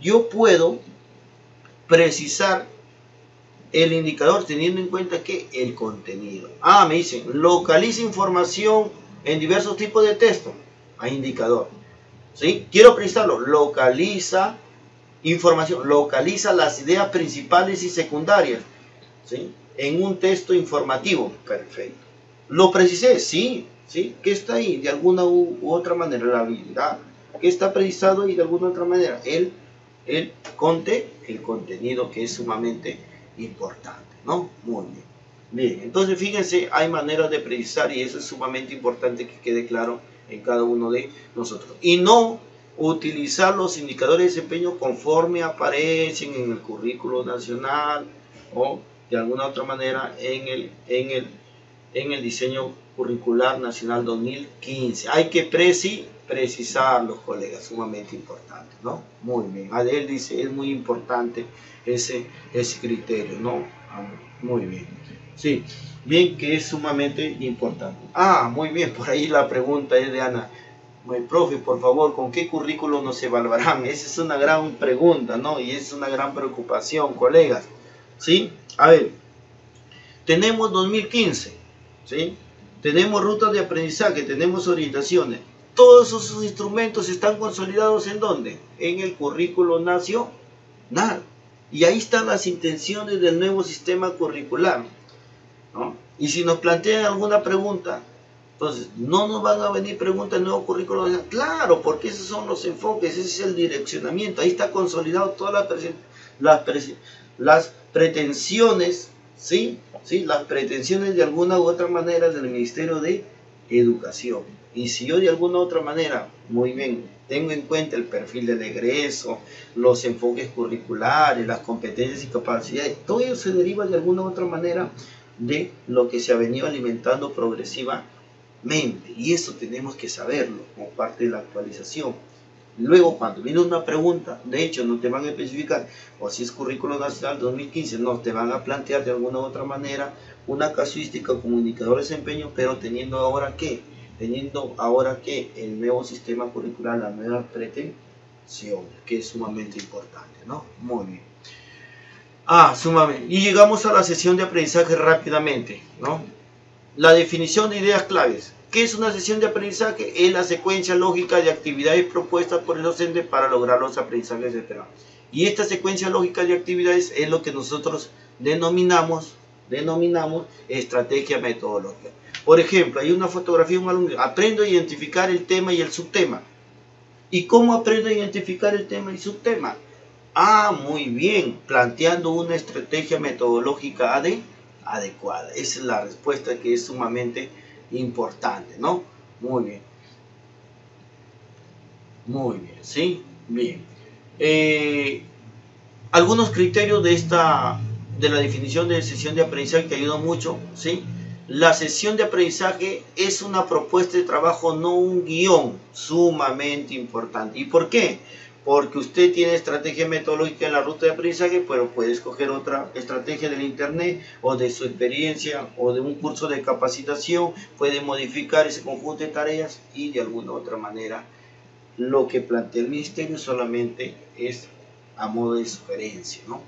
yo puedo precisar el indicador teniendo en cuenta que el contenido. Me dicen, localiza información en diversos tipos de texto. Hay indicador. ¿Sí? Quiero precisarlo. Localiza información. Localiza las ideas principales y secundarias, ¿sí?, en un texto informativo. Perfecto. ¿Lo precisé? Sí. ¿Sí? ¿Qué está ahí? De alguna u otra manera, la habilidad. ¿Qué está precisado? Y de alguna u otra manera, el contenido, que es sumamente importante, ¿no? Muy bien. Bien, entonces fíjense, hay maneras de precisar, y eso es sumamente importante que quede claro en cada uno de nosotros. Y no utilizar los indicadores de desempeño conforme aparecen en el currículo nacional o de alguna otra manera en el diseño curricular nacional 2015. Hay que precisarlos, colegas, sumamente importante, ¿no? Muy bien. Adel dice, es muy importante ese criterio, ¿no? Muy bien. Sí, bien, que es sumamente importante. Muy bien, por ahí la pregunta es de Ana. Profe, por favor, ¿con qué currículo nos evaluarán? Esa es una gran pregunta, ¿no? Y es una gran preocupación, colegas. ¿Sí? A ver, tenemos 2015, ¿sí? Tenemos rutas de aprendizaje, tenemos orientaciones. Todos esos instrumentos están consolidados ¿en dónde? En el currículo nacional. Y ahí están las intenciones del nuevo sistema curricular, ¿no? Y si nos plantean alguna pregunta, entonces no nos van a venir preguntas del nuevo currículo. Claro, porque esos son los enfoques, ese es el direccionamiento. Ahí está consolidado todas las pretensiones, ¿sí? ¿Sí? Las pretensiones de alguna u otra manera del Ministerio de Educación. Y si yo de alguna u otra manera, muy bien, tengo en cuenta el perfil del egreso, los enfoques curriculares, las competencias y capacidades, todo ello se deriva de alguna u otra manera de lo que se ha venido alimentando progresivamente. Y eso tenemos que saberlo como parte de la actualización. Luego, cuando viene una pregunta, de hecho, no te van a especificar, o si es currículo nacional 2015, no, te van a plantear de alguna u otra manera una casuística como indicador de desempeño, pero teniendo ahora que el nuevo sistema curricular, la nueva pretensión, que es sumamente importante, ¿no? Muy bien. Sumamente. Y llegamos a la sesión de aprendizaje rápidamente, ¿no? La definición de ideas claves. ¿Qué es una sesión de aprendizaje? Es la secuencia lógica de actividades propuestas por el docente para lograr los aprendizajes esperados. Y esta secuencia lógica de actividades es lo que nosotros denominamos estrategia metodológica. Por ejemplo, hay una fotografía de un alumno. Aprendo a identificar el tema y el subtema. ¿Y cómo aprendo a identificar el tema y subtema? Muy bien, planteando una estrategia metodológica adecuada. Esa es la respuesta, que es sumamente importante, ¿no? Muy bien. Muy bien, ¿sí? Bien. Algunos criterios de la definición de sesión de aprendizaje que ayudan mucho, ¿sí? La sesión de aprendizaje es una propuesta de trabajo, no un guión, sumamente importante. ¿Y por qué? Porque usted tiene estrategia metodológica en la ruta de aprendizaje, pero puede escoger otra estrategia del internet o de su experiencia o de un curso de capacitación, puede modificar ese conjunto de tareas y de alguna otra manera lo que plantea el ministerio solamente es a modo de sugerencia, ¿no?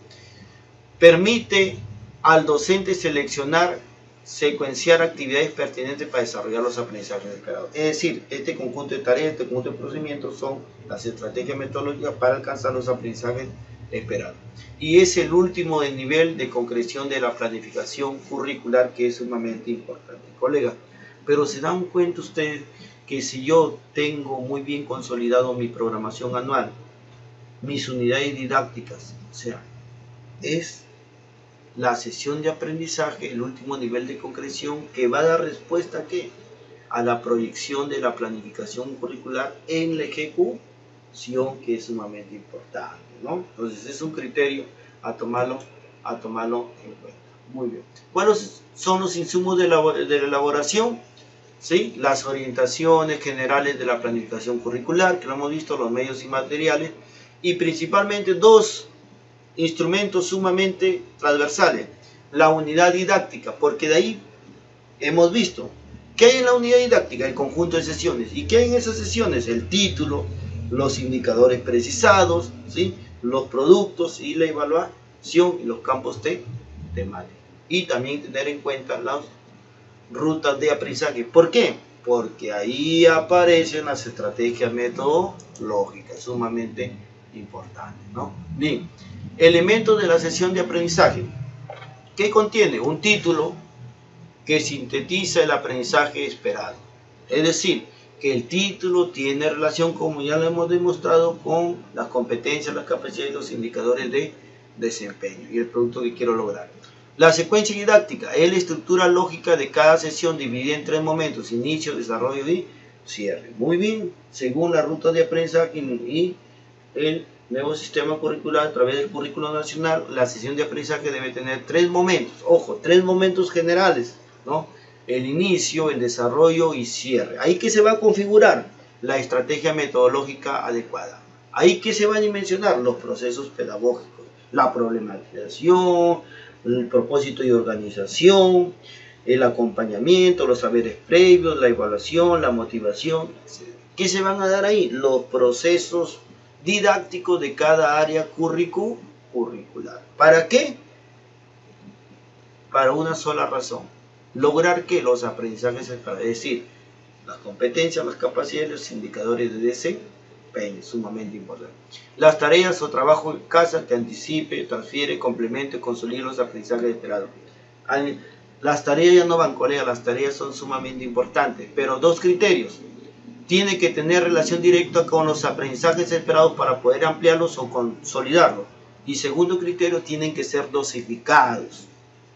Permite al docente seleccionar, secuenciar actividades pertinentes para desarrollar los aprendizajes esperados. Es decir, este conjunto de tareas, este conjunto de procedimientos son las estrategias metodológicas para alcanzar los aprendizajes esperados. Y es el último del nivel de concreción de la planificación curricular, que es sumamente importante, colega. Pero se dan cuenta ustedes que si yo tengo muy bien consolidado mi programación anual, mis unidades didácticas, o sea, es la sesión de aprendizaje, el último nivel de concreción que va a dar respuesta ¿a qué? A la proyección de la planificación curricular en la ejecución, que es sumamente importante, ¿no? Entonces es un criterio a tomarlo en cuenta. Muy bien. ¿Cuáles son los insumos de la elaboración? ¿Sí? Las orientaciones generales de la planificación curricular, que lo hemos visto, los medios y materiales, y principalmente dos instrumentos sumamente transversales: la unidad didáctica, porque de ahí hemos visto ¿qué hay en la unidad didáctica? El conjunto de sesiones. ¿Y qué hay en esas sesiones? El título, los indicadores precisados, ¿sí? Los productos y la evaluación y los campos temáticos. Y también tener en cuenta las rutas de aprendizaje. ¿Por qué? Porque ahí aparecen las estrategias metodológicas, sumamente importantes, ¿no? Bien, elementos de la sesión de aprendizaje. ¿Qué contiene? Un título que sintetiza el aprendizaje esperado. Es decir, que el título tiene relación, como ya lo hemos demostrado, con las competencias, las capacidades y los indicadores de desempeño y el producto que quiero lograr. La secuencia didáctica es la estructura lógica de cada sesión dividida en tres momentos: inicio, desarrollo y cierre. Muy bien, según la ruta de aprendizaje y el nuevo sistema curricular a través del currículo nacional, la sesión de aprendizaje debe tener tres momentos. Ojo, tres momentos generales, ¿no? El inicio, el desarrollo y cierre. Ahí que se va a configurar la estrategia metodológica adecuada. Ahí que se van a dimensionar los procesos pedagógicos, la problematización, el propósito y organización, el acompañamiento, los saberes previos, la evaluación, la motivación. ¿Qué se van a dar ahí? Los procesos didácticos de cada área curricular. ¿Para qué? Para una sola razón: lograr que los aprendizajes esperados, es decir, las competencias, las capacidades, los indicadores de desempeño, sumamente importante. Las tareas o trabajo en casa que anticipe, transfiere, complemente, consolide los aprendizajes esperados. Las tareas ya no van, colega, las tareas son sumamente importantes, pero dos criterios: tiene que tener relación directa con los aprendizajes esperados para poder ampliarlos o consolidarlos. Y segundo criterio, tienen que ser dosificados,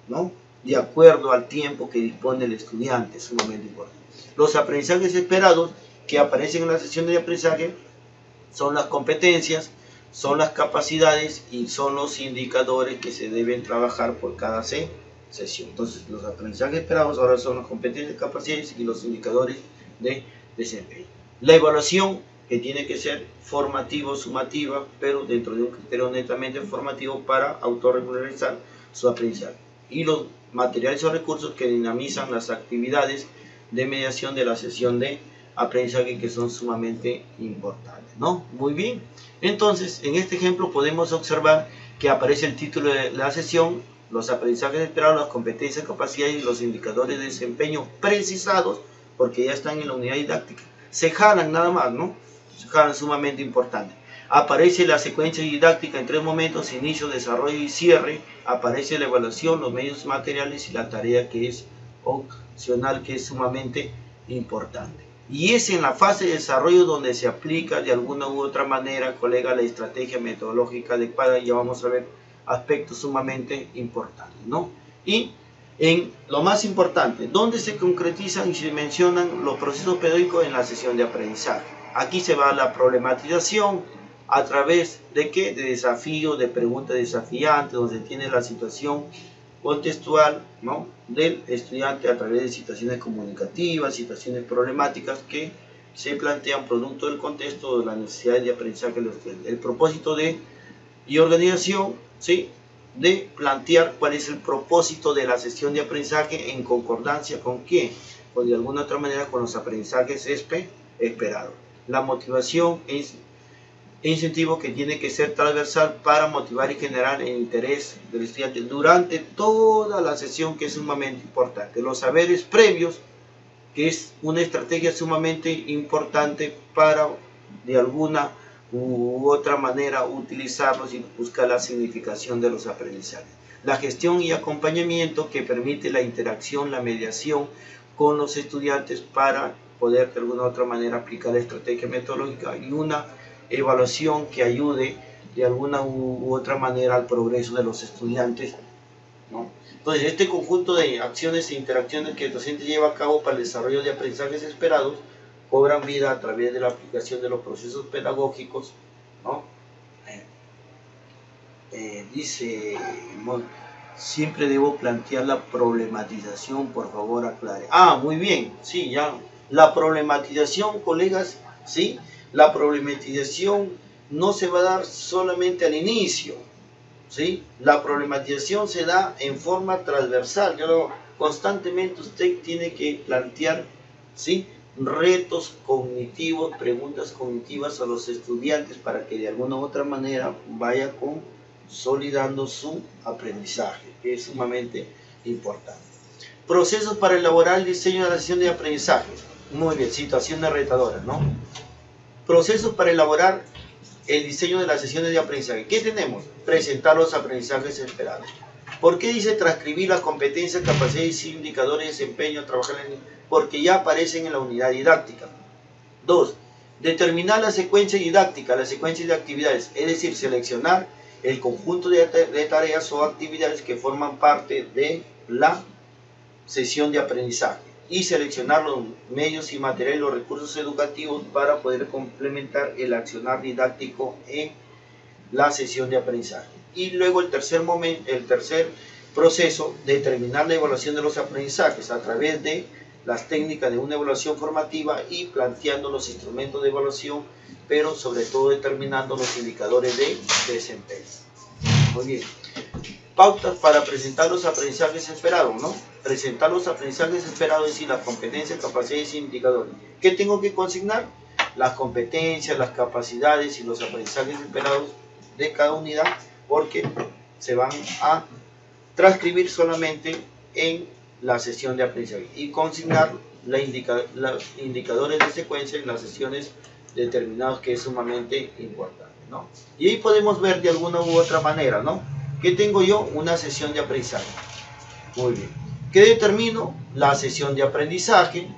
¿no?, de acuerdo al tiempo que dispone el estudiante, sumamente importante. Los aprendizajes esperados que aparecen en la sesión de aprendizaje son las competencias, son las capacidades y son los indicadores que se deben trabajar por cada sesión. Entonces, los aprendizajes esperados ahora son las competencias, capacidades y los indicadores de desempeño. La evaluación, que tiene que ser formativa o sumativa, pero dentro de un criterio netamente formativo para autorregularizar su aprendizaje. Y los materiales o recursos que dinamizan las actividades de mediación de la sesión de aprendizaje, que son sumamente importantes, ¿no? Muy bien. Entonces, en este ejemplo podemos observar que aparece el título de la sesión: los aprendizajes esperados, las competencias, capacidades y los indicadores de desempeño precisados, porque ya están en la unidad didáctica. Se jalan nada más, ¿no? Se jalan, sumamente importante. Aparece la secuencia didáctica en 3 momentos: inicio, desarrollo y cierre. Aparece la evaluación, los medios materiales y la tarea, que es opcional, que es sumamente importante. Y es en la fase de desarrollo donde se aplica de alguna u otra manera, colega, la estrategia metodológica adecuada. Ya vamos a ver aspectos sumamente importantes, ¿no? Y en lo más importante, ¿dónde se concretizan y se mencionan los procesos pedagógicos? En la sesión de aprendizaje. Aquí se va la problematización a través de ¿qué? De desafíos, de preguntas desafiantes, donde tiene la situación contextual, ¿no?, del estudiante a través de situaciones comunicativas, situaciones problemáticas que se plantean producto del contexto de las necesidades de aprendizaje de los estudiantes. El propósito y organización, ¿sí?, de plantear cuál es el propósito de la sesión de aprendizaje en concordancia con qué, o de alguna otra manera con los aprendizajes esperados. La motivación es incentivo que tiene que ser transversal para motivar y generar el interés del estudiante durante toda la sesión, que es sumamente importante. Los saberes previos, que es una estrategia sumamente importante para de alguna u otra manera utilizarlos y buscar la significación de los aprendizajes. La gestión y acompañamiento, que permite la interacción, la mediación con los estudiantes para poder de alguna u otra manera aplicar la estrategia metodológica, y una evaluación que ayude de alguna u otra manera al progreso de los estudiantes, ¿no? Entonces, este conjunto de acciones e interacciones que el docente lleva a cabo para el desarrollo de aprendizajes esperados cobran vida a través de la aplicación de los procesos pedagógicos, ¿no? Dice, siempre debo plantear la problematización, por favor aclare. Muy bien, sí, ya. La problematización, colegas, sí. La problematización no se va a dar solamente al inicio, ¿sí? La problematización se da en forma transversal. Constantemente usted tiene que plantear, ¿sí?, retos cognitivos, preguntas cognitivas a los estudiantes para que de alguna u otra manera vaya consolidando su aprendizaje, que es sumamente importante. Procesos para elaborar el diseño de la sesión de aprendizaje. Muy bien, situaciones retadoras, ¿no? Procesos para elaborar el diseño de las sesiones de aprendizaje. ¿Qué tenemos? Presentar los aprendizajes esperados. ¿Por qué dice transcribir las competencias, capacidades, indicadores de desempeño, trabajar en? Porque ya aparecen en la unidad didáctica. 2. Determinar la secuencia didáctica, la secuencia de actividades, es decir, seleccionar el conjunto de tareas o actividades que forman parte de la sesión de aprendizaje, y seleccionar los medios y materiales, los recursos educativos para poder complementar el accionar didáctico en la sesión de aprendizaje. Y luego el tercer proceso, determinar la evaluación de los aprendizajes a través de las técnicas de una evaluación formativa y planteando los instrumentos de evaluación, pero sobre todo determinando los indicadores de desempeño. Muy bien. Pautas para presentar los aprendizajes esperados, ¿no? Presentar los aprendizajes esperados, es decir, las competencias, capacidades e indicadores. ¿Qué tengo que consignar? Las competencias, las capacidades y los aprendizajes esperados de cada unidad, porque se van a transcribir solamente en la sesión de aprendizaje y consignar los indicadores de secuencia en las sesiones determinadas, que es sumamente importante, ¿no? Y ahí podemos ver de alguna u otra manera, ¿no? ¿Qué tengo yo? Una sesión de aprendizaje. Muy bien. ¿Qué determino? La sesión de aprendizaje,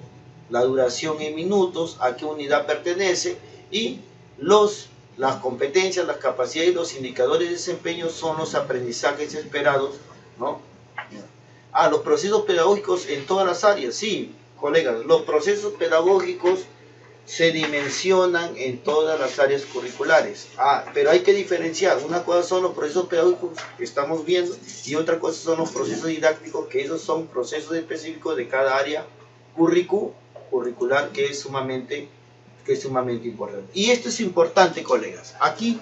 la duración en minutos, a qué unidad pertenece, y las competencias, las capacidades y los indicadores de desempeño son los aprendizajes esperados, ¿no? Los procesos pedagógicos en todas las áreas. Sí, colegas, los procesos pedagógicos se dimensionan en todas las áreas curriculares. Pero hay que diferenciar. Una cosa son los procesos pedagógicos que estamos viendo y otra cosa son los procesos didácticos, que esos son procesos específicos de cada área curricular, que es sumamente importante. Y esto es importante, colegas. Aquí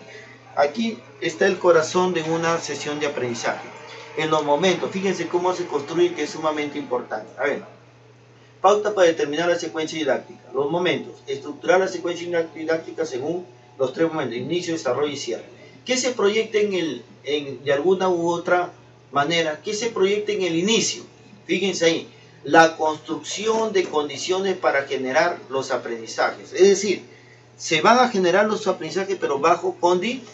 está el corazón de una sesión de aprendizaje. En los momentos, fíjense cómo se construye, que es sumamente importante. A ver, pauta para determinar la secuencia didáctica. Los momentos, estructurar la secuencia didáctica según los 3 momentos: inicio, desarrollo y cierre. ¿Qué se proyecta de alguna u otra manera? ¿Qué se proyecta en el inicio? Fíjense ahí, la construcción de condiciones para generar los aprendizajes. Es decir, se van a generar los aprendizajes, pero bajo condiciones.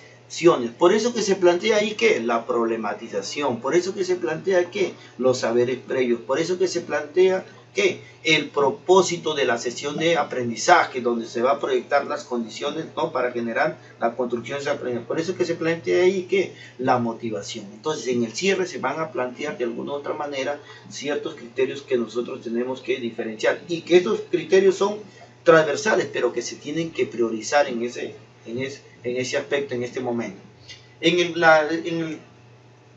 Por eso que se plantea ahí que la problematización, por eso que se plantea que los saberes previos, por eso que se plantea que el propósito de la sesión de aprendizaje, donde se va a proyectar las condiciones, ¿no?, para generar la construcción de ese aprendizaje. Por eso que se plantea ahí que la motivación. Entonces, en el cierre se van a plantear de alguna u otra manera ciertos criterios que nosotros tenemos que diferenciar, y que estos criterios son transversales, pero que se tienen que priorizar en ese aspecto, en este momento.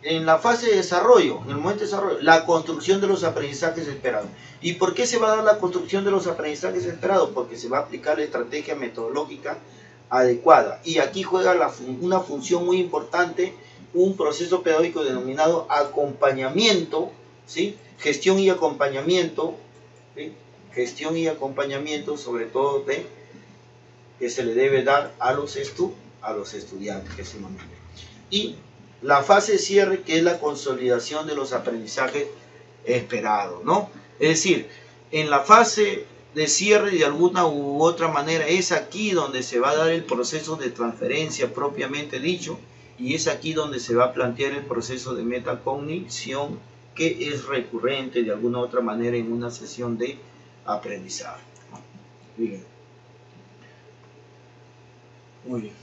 En la fase de desarrollo, en el momento de desarrollo, la construcción de los aprendizajes esperados. ¿Y por qué se va a dar la construcción de los aprendizajes esperados? Porque se va a aplicar la estrategia metodológica adecuada. Y aquí juega una función muy importante un proceso pedagógico denominado acompañamiento, ¿sí? Gestión y acompañamiento, ¿sí? Gestión y acompañamiento, sobre todo que se le debe dar a los estudiantes, que es el momento. Y la fase de cierre, que es la consolidación de los aprendizajes esperados, ¿no? Es decir, en la fase de cierre, de alguna u otra manera, es aquí donde se va a dar el proceso de transferencia propiamente dicho, y es aquí donde se va a plantear el proceso de metacognición, que es recurrente de alguna u otra manera en una sesión de aprendizaje. Bien. Muy bien.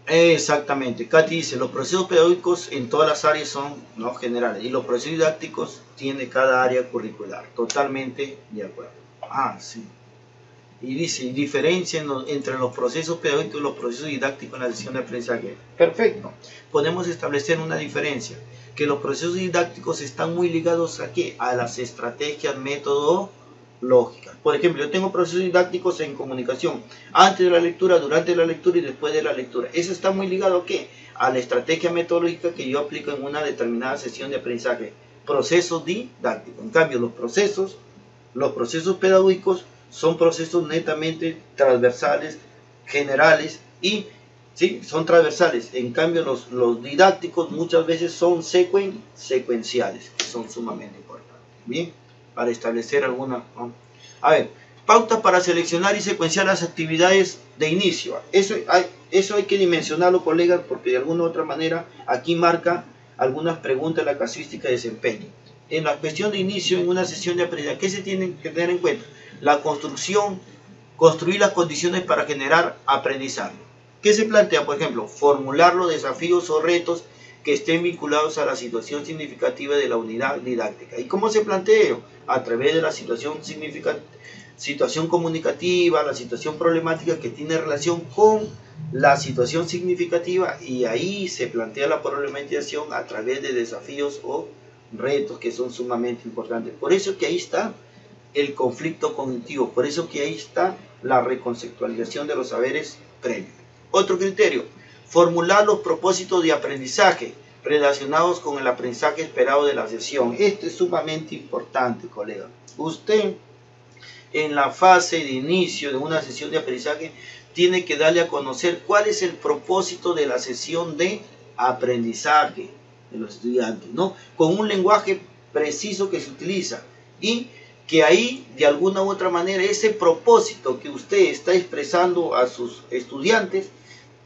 Exactamente. Katy dice, los procesos pedagógicos en todas las áreas son, ¿no?, generales, y los procesos didácticos tiene cada área curricular. Totalmente de acuerdo. Sí. Y dice, diferencia entre los procesos pedagógicos y los procesos didácticos en la sesión de aprendizaje. Perfecto. Podemos establecer una diferencia, que los procesos didácticos están muy ligados ¿a qué? A las estrategias metodológicas. Por ejemplo, yo tengo procesos didácticos en comunicación, antes de la lectura, durante la lectura y después de la lectura. Eso está muy ligado ¿a qué? A la estrategia metodológica que yo aplico en una determinada sesión de aprendizaje. Procesos didácticos. En cambio, los procesos pedagógicos son procesos netamente transversales, generales, y sí, son transversales. En cambio, los didácticos muchas veces son secuenciales, que son sumamente importantes. Bien, para establecer alguna, ¿no? A ver, pautas para seleccionar y secuenciar las actividades de inicio. Eso hay que dimensionarlo, colegas, porque de alguna u otra manera aquí marca algunas preguntas de la casuística de desempeño. En la cuestión de inicio, en una sesión de aprendizaje, ¿qué se tiene que tener en cuenta? La construir las condiciones para generar aprendizaje. ¿Qué se plantea? Por ejemplo, formular los desafíos o retos que estén vinculados a la situación significativa de la unidad didáctica. ¿Y cómo se plantea? A través de la situación comunicativa, la situación problemática que tiene relación con la situación significativa, y ahí se plantea la problematización a través de desafíos o retos que son sumamente importantes. Por eso que ahí está el conflicto cognitivo, por eso que ahí está la reconceptualización de los saberes previos. Otro criterio, formular los propósitos de aprendizaje. relacionados con el aprendizaje esperado de la sesión. Esto es sumamente importante, colega. Usted, en la fase de inicio de una sesión de aprendizaje, tiene que darle a conocer cuál es el propósito de la sesión de aprendizaje de los estudiantes, ¿no? Con un lenguaje preciso que se utiliza, y que ahí, de alguna u otra manera, ese propósito que usted está expresando a sus estudiantes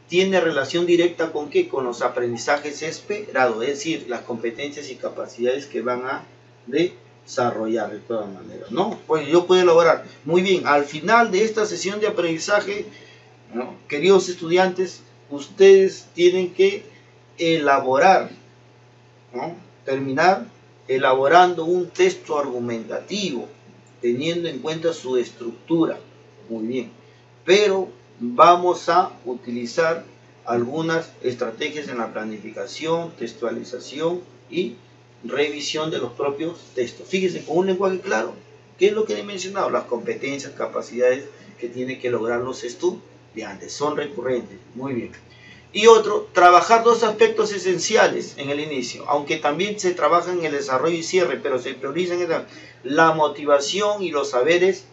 tiene relación directa con ¿qué? Con los aprendizajes esperados, es decir, las competencias y capacidades que van a desarrollar de todas maneras, ¿no? Pues yo puedo elaborar, muy bien, al final de esta sesión de aprendizaje, ¿no? Queridos estudiantes, ustedes tienen que elaborar, ¿no? Terminar elaborando un texto argumentativo, teniendo en cuenta su estructura, muy bien, pero vamos a utilizar algunas estrategias en la planificación, textualización y revisión de los propios textos. Fíjense, con un lenguaje claro, ¿qué es lo que he mencionado? Las competencias, capacidades que tienen que lograr los estudiantes, son recurrentes, muy bien. Y otro, trabajar dos aspectos esenciales en el inicio, aunque también se trabaja en el desarrollo y cierre, pero se priorizan la motivación y los saberes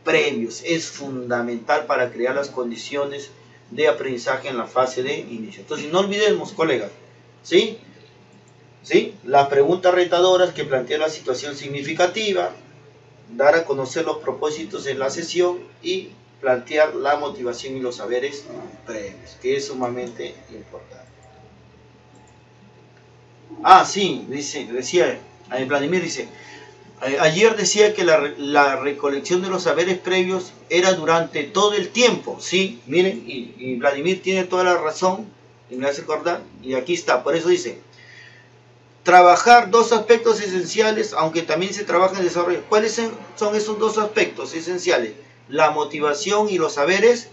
previos. Es fundamental para crear las condiciones de aprendizaje en la fase de inicio. Entonces, no olvidemos, colegas, ¿sí? ¿Sí? Las preguntas retadoras que plantean la situación significativa, dar a conocer los propósitos en la sesión y plantear la motivación y los saberes previos, que es sumamente importante. Ah, sí, decía Vladimir, dice, ayer decía que la recolección de los saberes previos era durante todo el tiempo. Sí, miren, y Vladimir tiene toda la razón, y me hace acordar, y aquí está, por eso dice, trabajar dos aspectos esenciales, aunque también se trabaja en desarrollo. ¿Cuáles son esos dos aspectos esenciales? La motivación y los saberes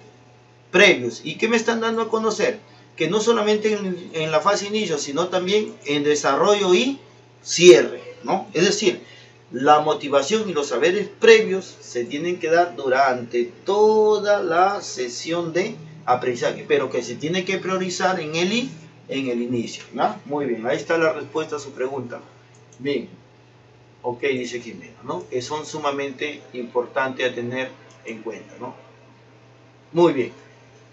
previos. ¿Y qué me están dando a conocer? Que no solamente en la fase inicio, sino también en desarrollo y cierre, ¿no? Es decir, la motivación y los saberes previos se tienen que dar durante toda la sesión de aprendizaje, pero que se tiene que priorizar en el inicio, ¿no? Muy bien, ahí está la respuesta a su pregunta. Bien, ok, dice Jimena, ¿no? Que son sumamente importantes a tener en cuenta, ¿no? Muy bien.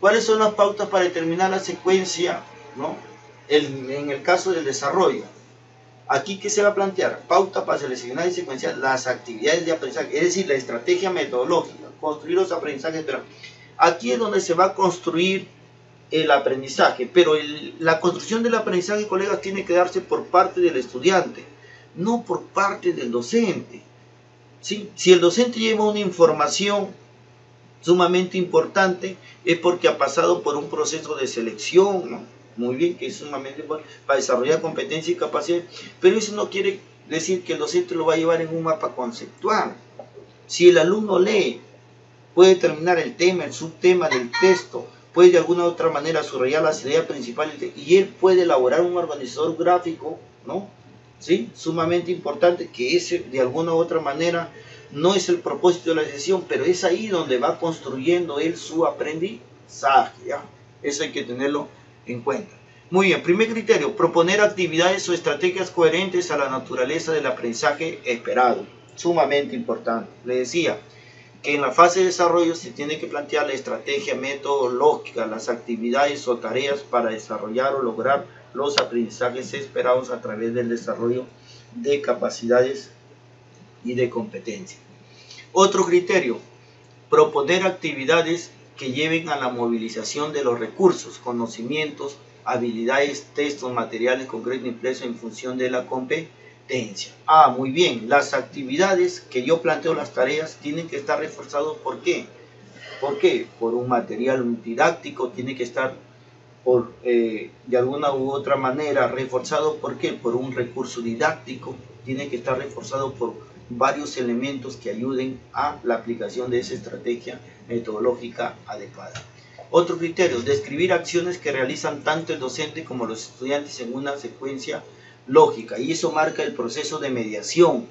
¿Cuáles son las pautas para determinar la secuencia, ¿no? En el caso del desarrollo. Aquí, ¿qué se va a plantear? Pauta para seleccionar y secuenciar las actividades de aprendizaje, es decir, la estrategia metodológica, construir los aprendizajes. Pero aquí es donde se va a construir el aprendizaje, pero la construcción del aprendizaje, colegas, tiene que darse por parte del estudiante, no por parte del docente. ¿Sí? Si el docente lleva una información sumamente importante, es porque ha pasado por un proceso de selección, ¿no? Muy bien, que es sumamente importante para desarrollar competencia y capacidad, pero eso no quiere decir que el docente lo va a llevar en un mapa conceptual. Si el alumno lee, puede determinar el tema, el subtema del texto, puede de alguna u otra manera subrayar las ideas principales y él puede elaborar un organizador gráfico, ¿no? ¿Sí? Sumamente importante, que ese de alguna u otra manera no es el propósito de la sesión, pero es ahí donde va construyendo él su aprendizaje, ¿ya? Eso hay que tenerlo en cuenta. Muy bien, primer criterio, proponer actividades o estrategias coherentes a la naturaleza del aprendizaje esperado. Sumamente importante. Le decía que en la fase de desarrollo se tiene que plantear la estrategia metodológica, las actividades o tareas para desarrollar o lograr los aprendizajes esperados a través del desarrollo de capacidades y de competencia. Otro criterio, proponer actividades que lleven a la movilización de los recursos, conocimientos, habilidades, textos, materiales concretos impresos en función de la competencia. Ah, muy bien, las actividades que yo planteo, las tareas, tienen que estar reforzadas. ¿Por qué? ¿Por qué? Por un material didáctico, tiene que estar de alguna u otra manera reforzado. ¿Por qué? Por un recurso didáctico, tiene que estar reforzado por varios elementos que ayuden a la aplicación de esa estrategia metodológica adecuada. Otro criterio, describir acciones que realizan tanto el docente como los estudiantes en una secuencia lógica, y eso marca el proceso de mediación,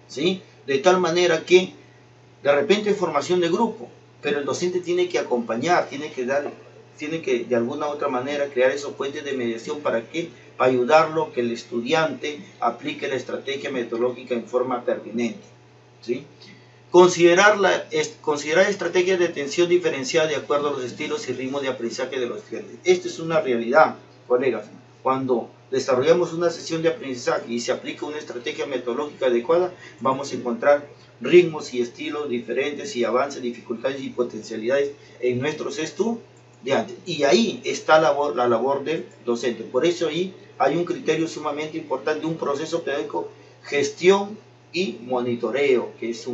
¿sí? De tal manera que de repente hay formación de grupo, pero el docente tiene que acompañar, tiene que de alguna u otra manera crear esos puentes de mediación para que para ayudarlo que el estudiante aplique la estrategia metodológica en forma pertinente, ¿sí? Considerar estrategias de atención diferenciada de acuerdo a los estilos y ritmos de aprendizaje de los estudiantes. Esto es una realidad, colegas. Cuando desarrollamos una sesión de aprendizaje y se aplica una estrategia metodológica adecuada, vamos a encontrar ritmos y estilos diferentes y avances, dificultades y potencialidades en nuestros estudiantes. Y ahí está la labor del docente. Por eso ahí hay un criterio sumamente importante, un proceso pedagógico, gestión y monitoreo, que es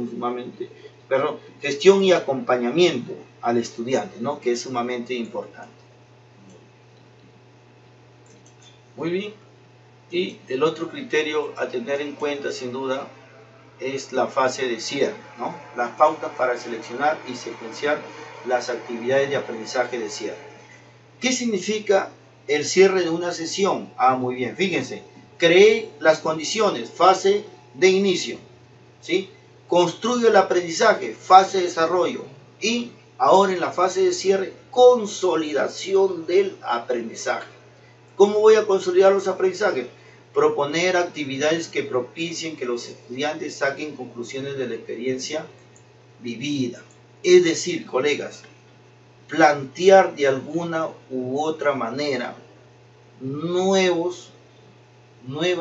gestión y acompañamiento al estudiante, ¿no? Que es sumamente importante. Muy bien. Y el otro criterio a tener en cuenta, sin duda, es la fase de cierre, ¿no? Las pautas para seleccionar y secuenciar las actividades de aprendizaje de cierre. ¿Qué significa el cierre de una sesión? Muy bien, fíjense, cree las condiciones, fase de inicio, ¿sí? Construye el aprendizaje, fase de desarrollo, y ahora en la fase de cierre, consolidación del aprendizaje. ¿Cómo voy a consolidar los aprendizajes? Proponer actividades que propicien que los estudiantes saquen conclusiones de la experiencia vivida. Es decir, colegas, plantear de alguna u otra manera nuevas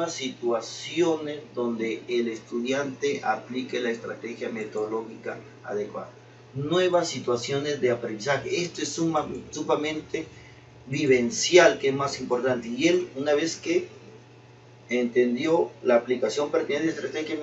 situaciones donde el estudiante aplique la estrategia metodológica adecuada. Nuevas situaciones de aprendizaje. Esto es sumamente vivencial, que es más importante. Y él, una vez que entendió la aplicación pertinente de estrategia,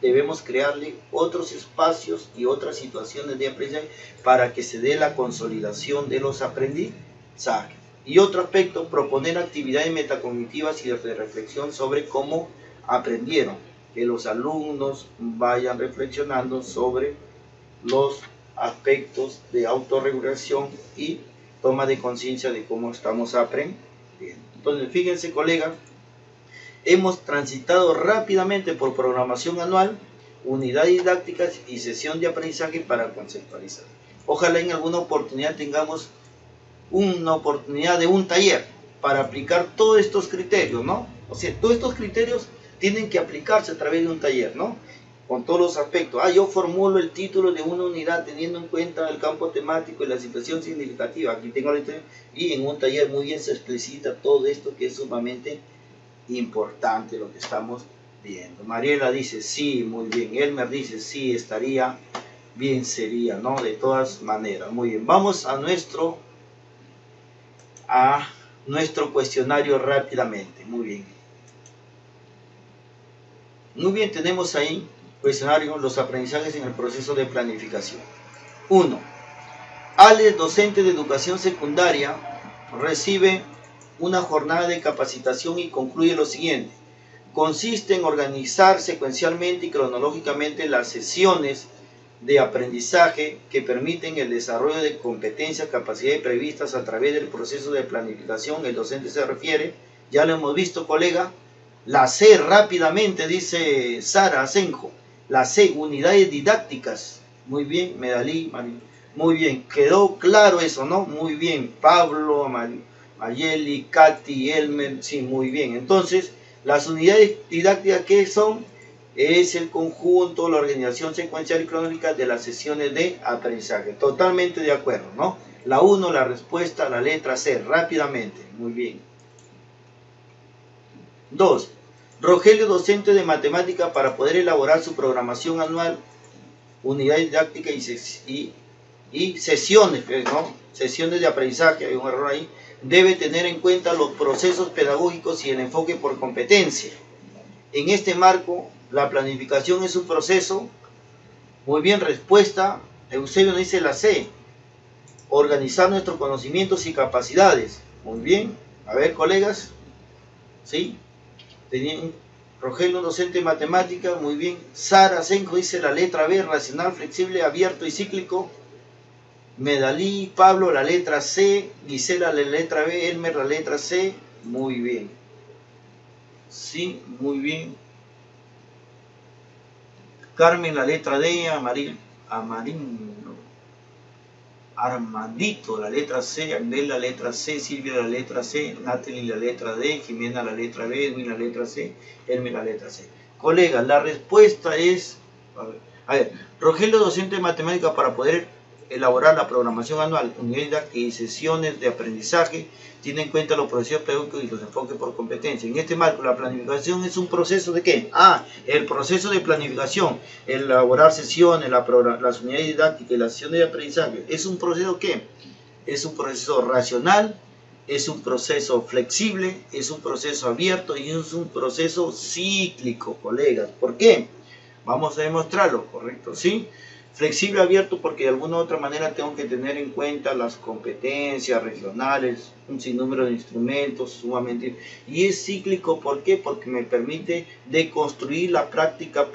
debemos crearle otros espacios y otras situaciones de aprendizaje para que se dé la consolidación de los aprendizajes. Y otro aspecto, proponer actividades metacognitivas y de reflexión sobre cómo aprendieron, que los alumnos vayan reflexionando sobre los aspectos de autorregulación y toma de conciencia de cómo estamos aprendiendo. Entonces, fíjense, colegas, hemos transitado rápidamente por programación anual, unidad didáctica y sesión de aprendizaje para conceptualizar. Ojalá en alguna oportunidad tengamos una oportunidad de un taller para aplicar todos estos criterios, ¿no? O sea, todos estos criterios tienen que aplicarse a través de un taller, ¿no? Con todos los aspectos. Yo formulo el título de una unidad teniendo en cuenta el campo temático y la situación significativa. Aquí tengo la historia, y en un taller muy bien se explicita todo esto, que es sumamente importante lo que estamos viendo. Mariela dice sí, muy bien. Elmer dice sí, estaría bien, sería, ¿no? De todas maneras. Muy bien. Vamos a nuestro cuestionario rápidamente. Muy bien. Muy bien, tenemos ahí cuestionario, los aprendizajes en el proceso de planificación. 1. Ale, docente de educación secundaria, recibe una jornada de capacitación y concluye lo siguiente. Consiste en organizar secuencialmente y cronológicamente las sesiones de aprendizaje que permiten el desarrollo de competencias, capacidades previstas a través del proceso de planificación. El docente se refiere, ya lo hemos visto, colega, la C, rápidamente, dice Sara Asenjo, la C, unidades didácticas. Muy bien, Medalí, muy bien, quedó claro eso, ¿no? Muy bien, Pablo, Mayeli, Katy, Elmer, sí, muy bien. Entonces, las unidades didácticas, ¿qué son? Es el conjunto, la organización secuencial y cronológica de las sesiones de aprendizaje. Totalmente de acuerdo, ¿no? La 1, la respuesta, la letra C, rápidamente, muy bien. 2. Rogelio, docente de matemática, para poder elaborar su programación anual, unidad didáctica y sesiones, ¿no? Sesiones de aprendizaje, hay un error ahí, debe tener en cuenta los procesos pedagógicos y el enfoque por competencia. En este marco, la planificación es un proceso. Muy bien, respuesta. Eusebio dice la C. Organizar nuestros conocimientos y capacidades. Muy bien. A ver, colegas. ¿Sí? Rogelio, docente de matemática. Muy bien. Sara Senjo dice la letra B. Racional, flexible, abierto y cíclico. Medalí, Pablo, la letra C. Gisela, la letra B. Elmer, la letra C. Muy bien. Sí, muy bien. Carmen, la letra D. Armandito, la letra C, Agdel la letra C, Silvia la letra C, Natalie la letra D, Jimena la letra B, Edwin la letra C, Herme la letra C. Colegas, la respuesta es, a ver, Rogelio, docente de matemáticas, para poder elaborar la programación anual, unidad y sesiones de aprendizaje, tiene en cuenta los procesos pedagógicos y los enfoques por competencia. En este marco, la planificación es un proceso de ¿qué? El proceso de planificación, elaborar sesiones, las unidades didácticas y las sesiones de aprendizaje. ¿Es un proceso qué? Es un proceso racional, es un proceso flexible, es un proceso abierto y es un proceso cíclico, colegas. ¿Por qué? Vamos a demostrarlo, ¿correcto? ¿Sí? Flexible, abierto, porque de alguna u otra manera tengo que tener en cuenta las competencias regionales, un sinnúmero de instrumentos sumamente... Y es cíclico, ¿por qué? Porque me permite deconstruir la práctica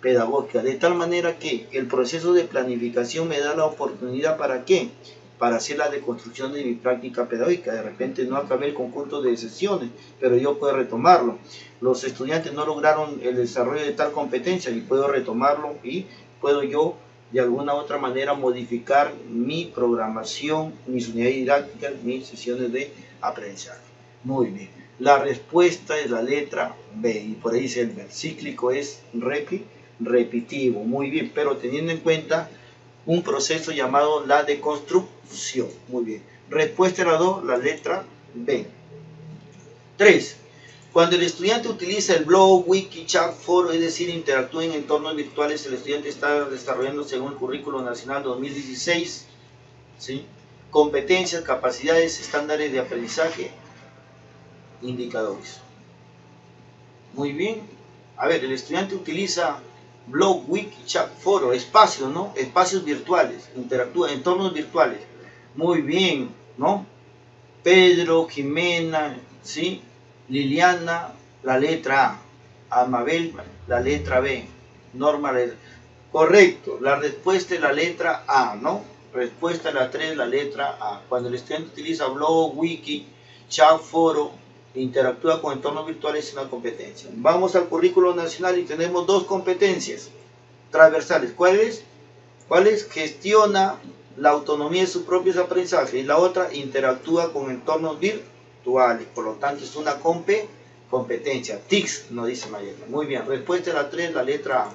pedagógica, de tal manera que el proceso de planificación me da la oportunidad, ¿para qué? Para hacer la deconstrucción de mi práctica pedagógica. De repente no acabé el conjunto de sesiones, pero yo puedo retomarlo. Los estudiantes no lograron el desarrollo de tal competencia y puedo retomarlo y puedo yo de alguna u otra manera modificar mi programación, mis unidades didácticas, mis sesiones de aprendizaje. Muy bien. La respuesta es la letra B y por ahí dice el cíclico es repetitivo. Muy bien, pero teniendo en cuenta un proceso llamado la deconstrucción. Muy bien. Respuesta la 2, la letra B. 3. Cuando el estudiante utiliza el blog, wiki, chat, foro, es decir, interactúa en entornos virtuales, el estudiante está desarrollando según el Currículo Nacional 2016, ¿sí? Competencias, capacidades, estándares de aprendizaje, indicadores. Muy bien. A ver, el estudiante utiliza blog, wiki, chat, foro, espacios, ¿no? Espacios virtuales, interactúa, entornos virtuales. Muy bien, ¿no? Pedro, Jimena, ¿sí? Liliana, la letra A. Amabel, la letra B. Norma, la letra... Correcto, la respuesta es la letra A, ¿no? Respuesta a la 3, la letra A. Cuando el estudiante utiliza blog, wiki, chat, foro, interactúa con entornos virtuales, es una competencia. Vamos al currículo nacional y tenemos dos competencias transversales. ¿Cuáles? ¿Cuáles? Gestiona la autonomía de sus propios aprendizajes y la otra interactúa con entornos virtuales. Por lo tanto, es una competencia. TICS, nos dice Mayela. Muy bien, respuesta a la 3, la letra A.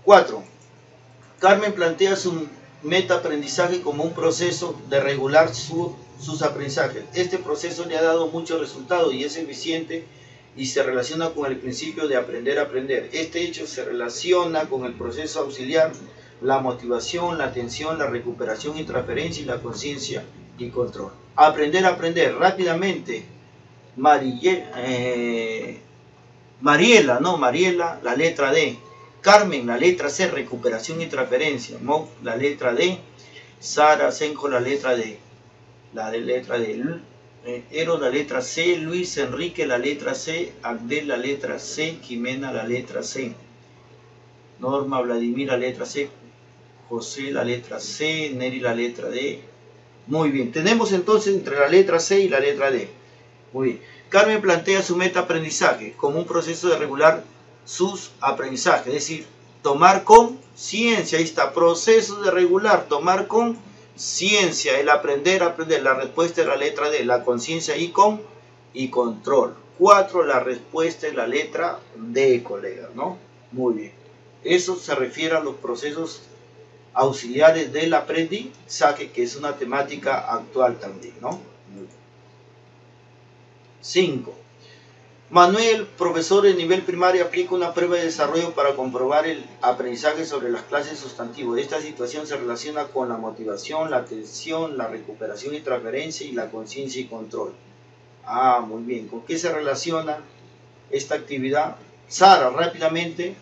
4. Carmen plantea su meta aprendizaje como un proceso de regular sus aprendizajes. Este proceso le ha dado muchos resultados y es eficiente y se relaciona con el principio de aprender a aprender. Este hecho se relaciona con el proceso auxiliar, la motivación, la atención, la recuperación y transferencia y la conciencia y control. Aprender a aprender rápidamente. Mariela, la letra D. Carmen, la letra C, recuperación y transferencia. Mo, la letra D. Sara Senjo, la letra D. La letra D. Eros, la letra C. Luis Enrique, la letra C. Agdel, la letra C. Jimena, la letra C. Norma Vladimir, la letra C. José, la letra C. Neri, la letra D. Muy bien. Tenemos entonces entre la letra C y la letra D. Muy bien. Carmen plantea su meta aprendizaje como un proceso de regular sus aprendizajes, es decir, tomar conciencia. Ahí está, proceso de regular, tomar conciencia, el aprender a aprender. La respuesta es la letra D, la conciencia y control. 4, la respuesta es la letra D, colegas, ¿no? Muy bien. Eso se refiere a los procesos auxiliares del aprendizaje, que es una temática actual también, ¿no? 5. Manuel, profesor de nivel primario, aplica una prueba de desarrollo para comprobar el aprendizaje sobre las clases sustantivos. Esta situación se relaciona con la motivación, la atención, la recuperación y transferencia y la conciencia y control. Muy bien. ¿Con qué se relaciona esta actividad? Sara, rápidamente.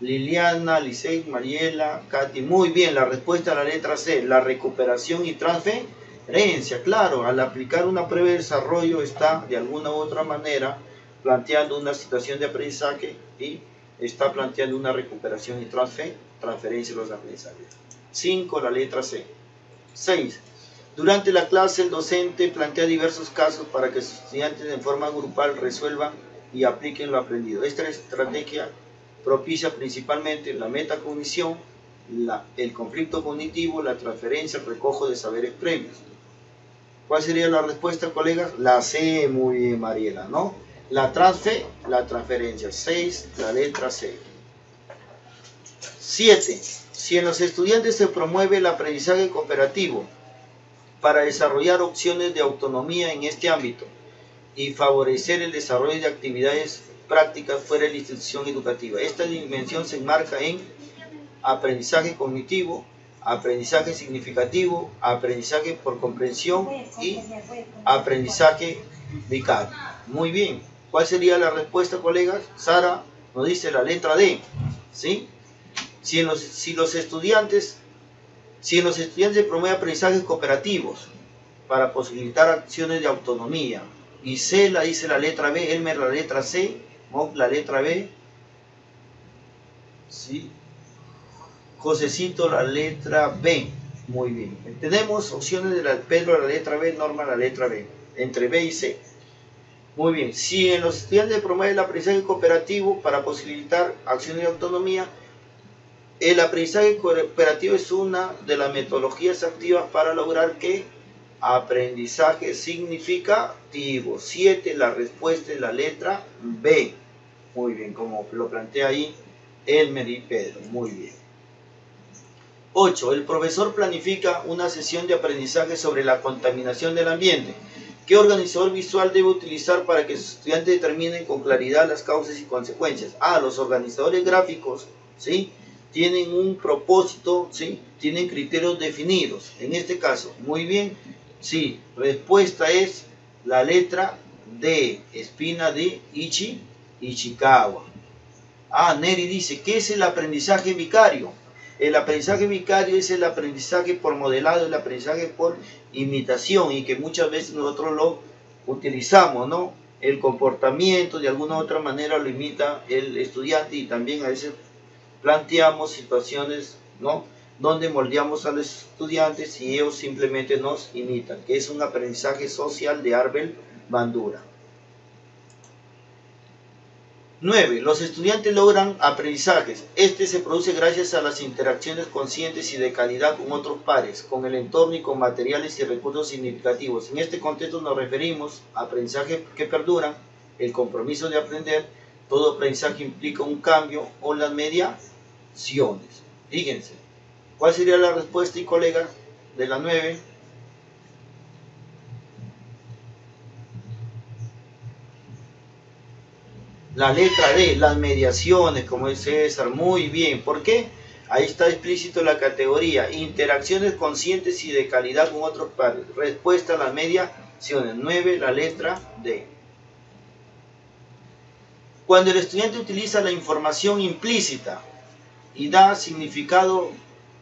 Liliana, Lisey, Mariela, Katy. Muy bien, la respuesta a la letra C, la recuperación y transferencia. Claro, al aplicar una prueba de desarrollo está de alguna u otra manera planteando una situación de aprendizaje y está planteando una recuperación y transferencia de los aprendizajes. 5, la letra C. 6. Durante la clase el docente plantea diversos casos para que sus estudiantes en forma grupal resuelvan y apliquen lo aprendido. Esta estrategia propicia principalmente la metacognición, el conflicto cognitivo, la transferencia, el recojo de saberes previos. ¿Cuál sería la respuesta, colegas? La C, muy bien, Mariela, ¿no? La transferencia. 6, la letra C. 7. Si en los estudiantes se promueve el aprendizaje cooperativo para desarrollar opciones de autonomía en este ámbito y favorecer el desarrollo de actividades prácticas fuera de la institución educativa. Esta dimensión se enmarca en aprendizaje cognitivo, aprendizaje significativo, aprendizaje por comprensión y aprendizaje vicario. Muy bien. ¿Cuál sería la respuesta, colegas? Sara nos dice la letra D. ¿Sí? Si en los estudiantes se promueve aprendizajes cooperativos para posibilitar acciones de autonomía, y C la dice la letra B, Elmer la letra C, Mock la letra B, ¿sí? Josecito la letra B. Muy bien. Tenemos opciones de Pedro la letra B, Norma la letra B, entre B y C. Muy bien. Si en los estudiantes se promueve el aprendizaje cooperativo para posibilitar acciones de autonomía, el aprendizaje cooperativo es una de las metodologías activas para lograr que aprendizaje significativo. 7, la respuesta es la letra B. Muy bien, como lo plantea ahí Elmer y Pedro. Muy bien. 8. El profesor planifica una sesión de aprendizaje sobre la contaminación del ambiente. ¿Qué organizador visual debe utilizar para que sus estudiantes determinen con claridad las causas y consecuencias? Los organizadores gráficos, ¿sí?, tienen un propósito, ¿sí?, tienen criterios definidos. En este caso, muy bien, sí, respuesta es la letra D, Espina de Ichikawa. Neri dice, ¿qué es el aprendizaje vicario? El aprendizaje vicario es el aprendizaje por modelado, el aprendizaje por imitación, y que muchas veces nosotros lo utilizamos, ¿no? El comportamiento de alguna u otra manera lo imita el estudiante, y también a veces planteamos situaciones, ¿no?, donde moldeamos a los estudiantes y ellos simplemente nos imitan, que es un aprendizaje social de Arbel Bandura. 9. Los estudiantes logran aprendizajes. Este se produce gracias a las interacciones conscientes y de calidad con otros pares, con el entorno y con materiales y recursos significativos. En este contexto nos referimos a aprendizaje que perdura, el compromiso de aprender. Todo aprendizaje implica un cambio o las mediaciones. Fíjense. ¿Cuál sería la respuesta, y colegas, de la 9? La letra D, las mediaciones, como dice César. Muy bien. ¿Por qué? Ahí está explícito la categoría. Interacciones conscientes y de calidad con otros pares. Respuesta a las mediaciones. 9, la letra D. Cuando el estudiante utiliza la información implícita y da significado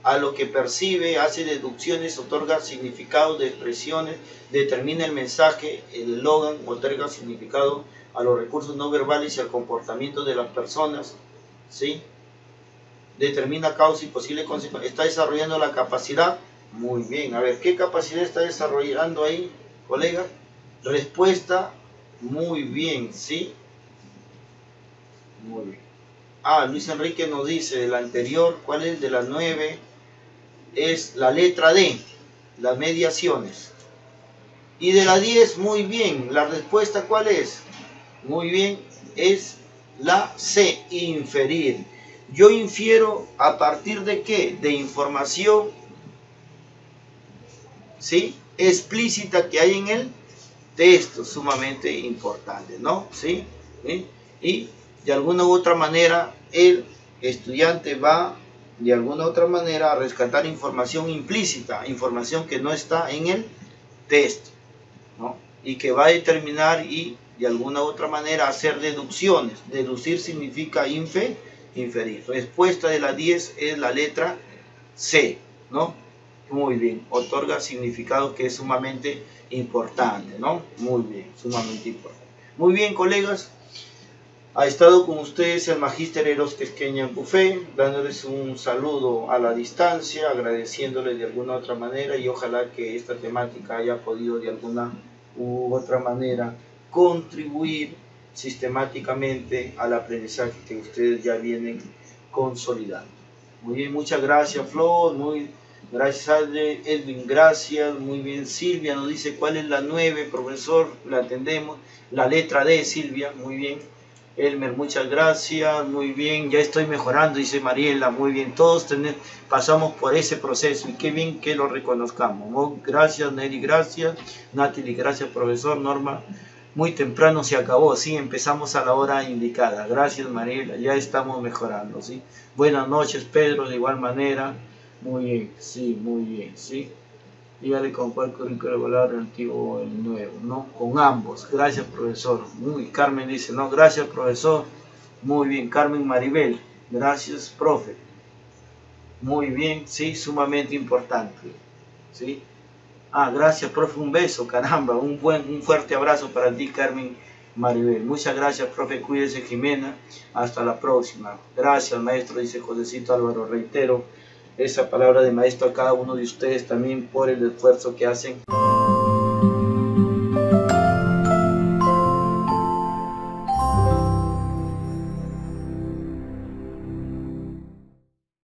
a lo que percibe, hace deducciones, otorga significados de expresiones, determina el mensaje, el eslogan, otorga significado a los recursos no verbales y al comportamiento de las personas, ¿sí?, determina causa y posible consecuencia, está desarrollando la capacidad. Muy bien. A ver, ¿qué capacidad está desarrollando ahí, colega? Respuesta, muy bien, ¿sí? Muy bien. Luis Enrique nos dice de la anterior, ¿cuál es? De las 9, es la letra D, las mediaciones. Y de la 10, muy bien, la respuesta, ¿cuál es? Muy bien, es la C, inferir. Yo infiero a partir de ¿qué? De información, ¿sí?, explícita que hay en el texto, sumamente importante, ¿no? ¿Sí? ¿Sí? Y de alguna u otra manera el estudiante va de alguna u otra manera a rescatar información implícita, información que no está en el texto, ¿no?, y que va a determinar y de alguna u otra manera hacer deducciones. Deducir significa inferir. Respuesta de la 10 es la letra C, ¿no? Muy bien, otorga significado, que es sumamente importante, ¿no? Muy bien, sumamente importante. Muy bien, colegas, ha estado con ustedes el Magíster Eros Quisqueña Buffet, dándoles un saludo a la distancia, agradeciéndoles de alguna otra manera, y ojalá que esta temática haya podido de alguna u otra manera contribuir sistemáticamente al aprendizaje que ustedes ya vienen consolidando. Muy bien, muchas gracias, Flor. Muy gracias, Ale. Edwin, gracias. Muy bien, Silvia nos dice cuál es la 9, profesor. La atendemos. La letra D, Silvia. Muy bien. Elmer, muchas gracias. Muy bien, ya estoy mejorando, dice Mariela. Muy bien, todos pasamos por ese proceso y qué bien que lo reconozcamos. Oh, gracias, Nelly, gracias. Natalie, gracias, profesor. Norma, muy temprano se acabó, sí, empezamos a la hora indicada. Gracias, Mariela, ya estamos mejorando, sí. Buenas noches, Pedro, de igual manera. Muy bien, sí, muy bien, sí. Dígale con cuál currículo escolar, el antiguo o el nuevo, ¿no? Con ambos. Gracias, profesor. Muy, Carmen dice, no, gracias, profesor. Muy bien, Carmen Maribel. Gracias, profe. Muy bien, sí, sumamente importante. ¿Sí? Ah, gracias, profe, un beso, caramba, un fuerte abrazo para ti, Carmen Maribel. Muchas gracias, profe, cuídese, Jimena. Hasta la próxima. Gracias, maestro, dice Josecito Álvaro. Reitero esa palabra de maestro a cada uno de ustedes también por el esfuerzo que hacen.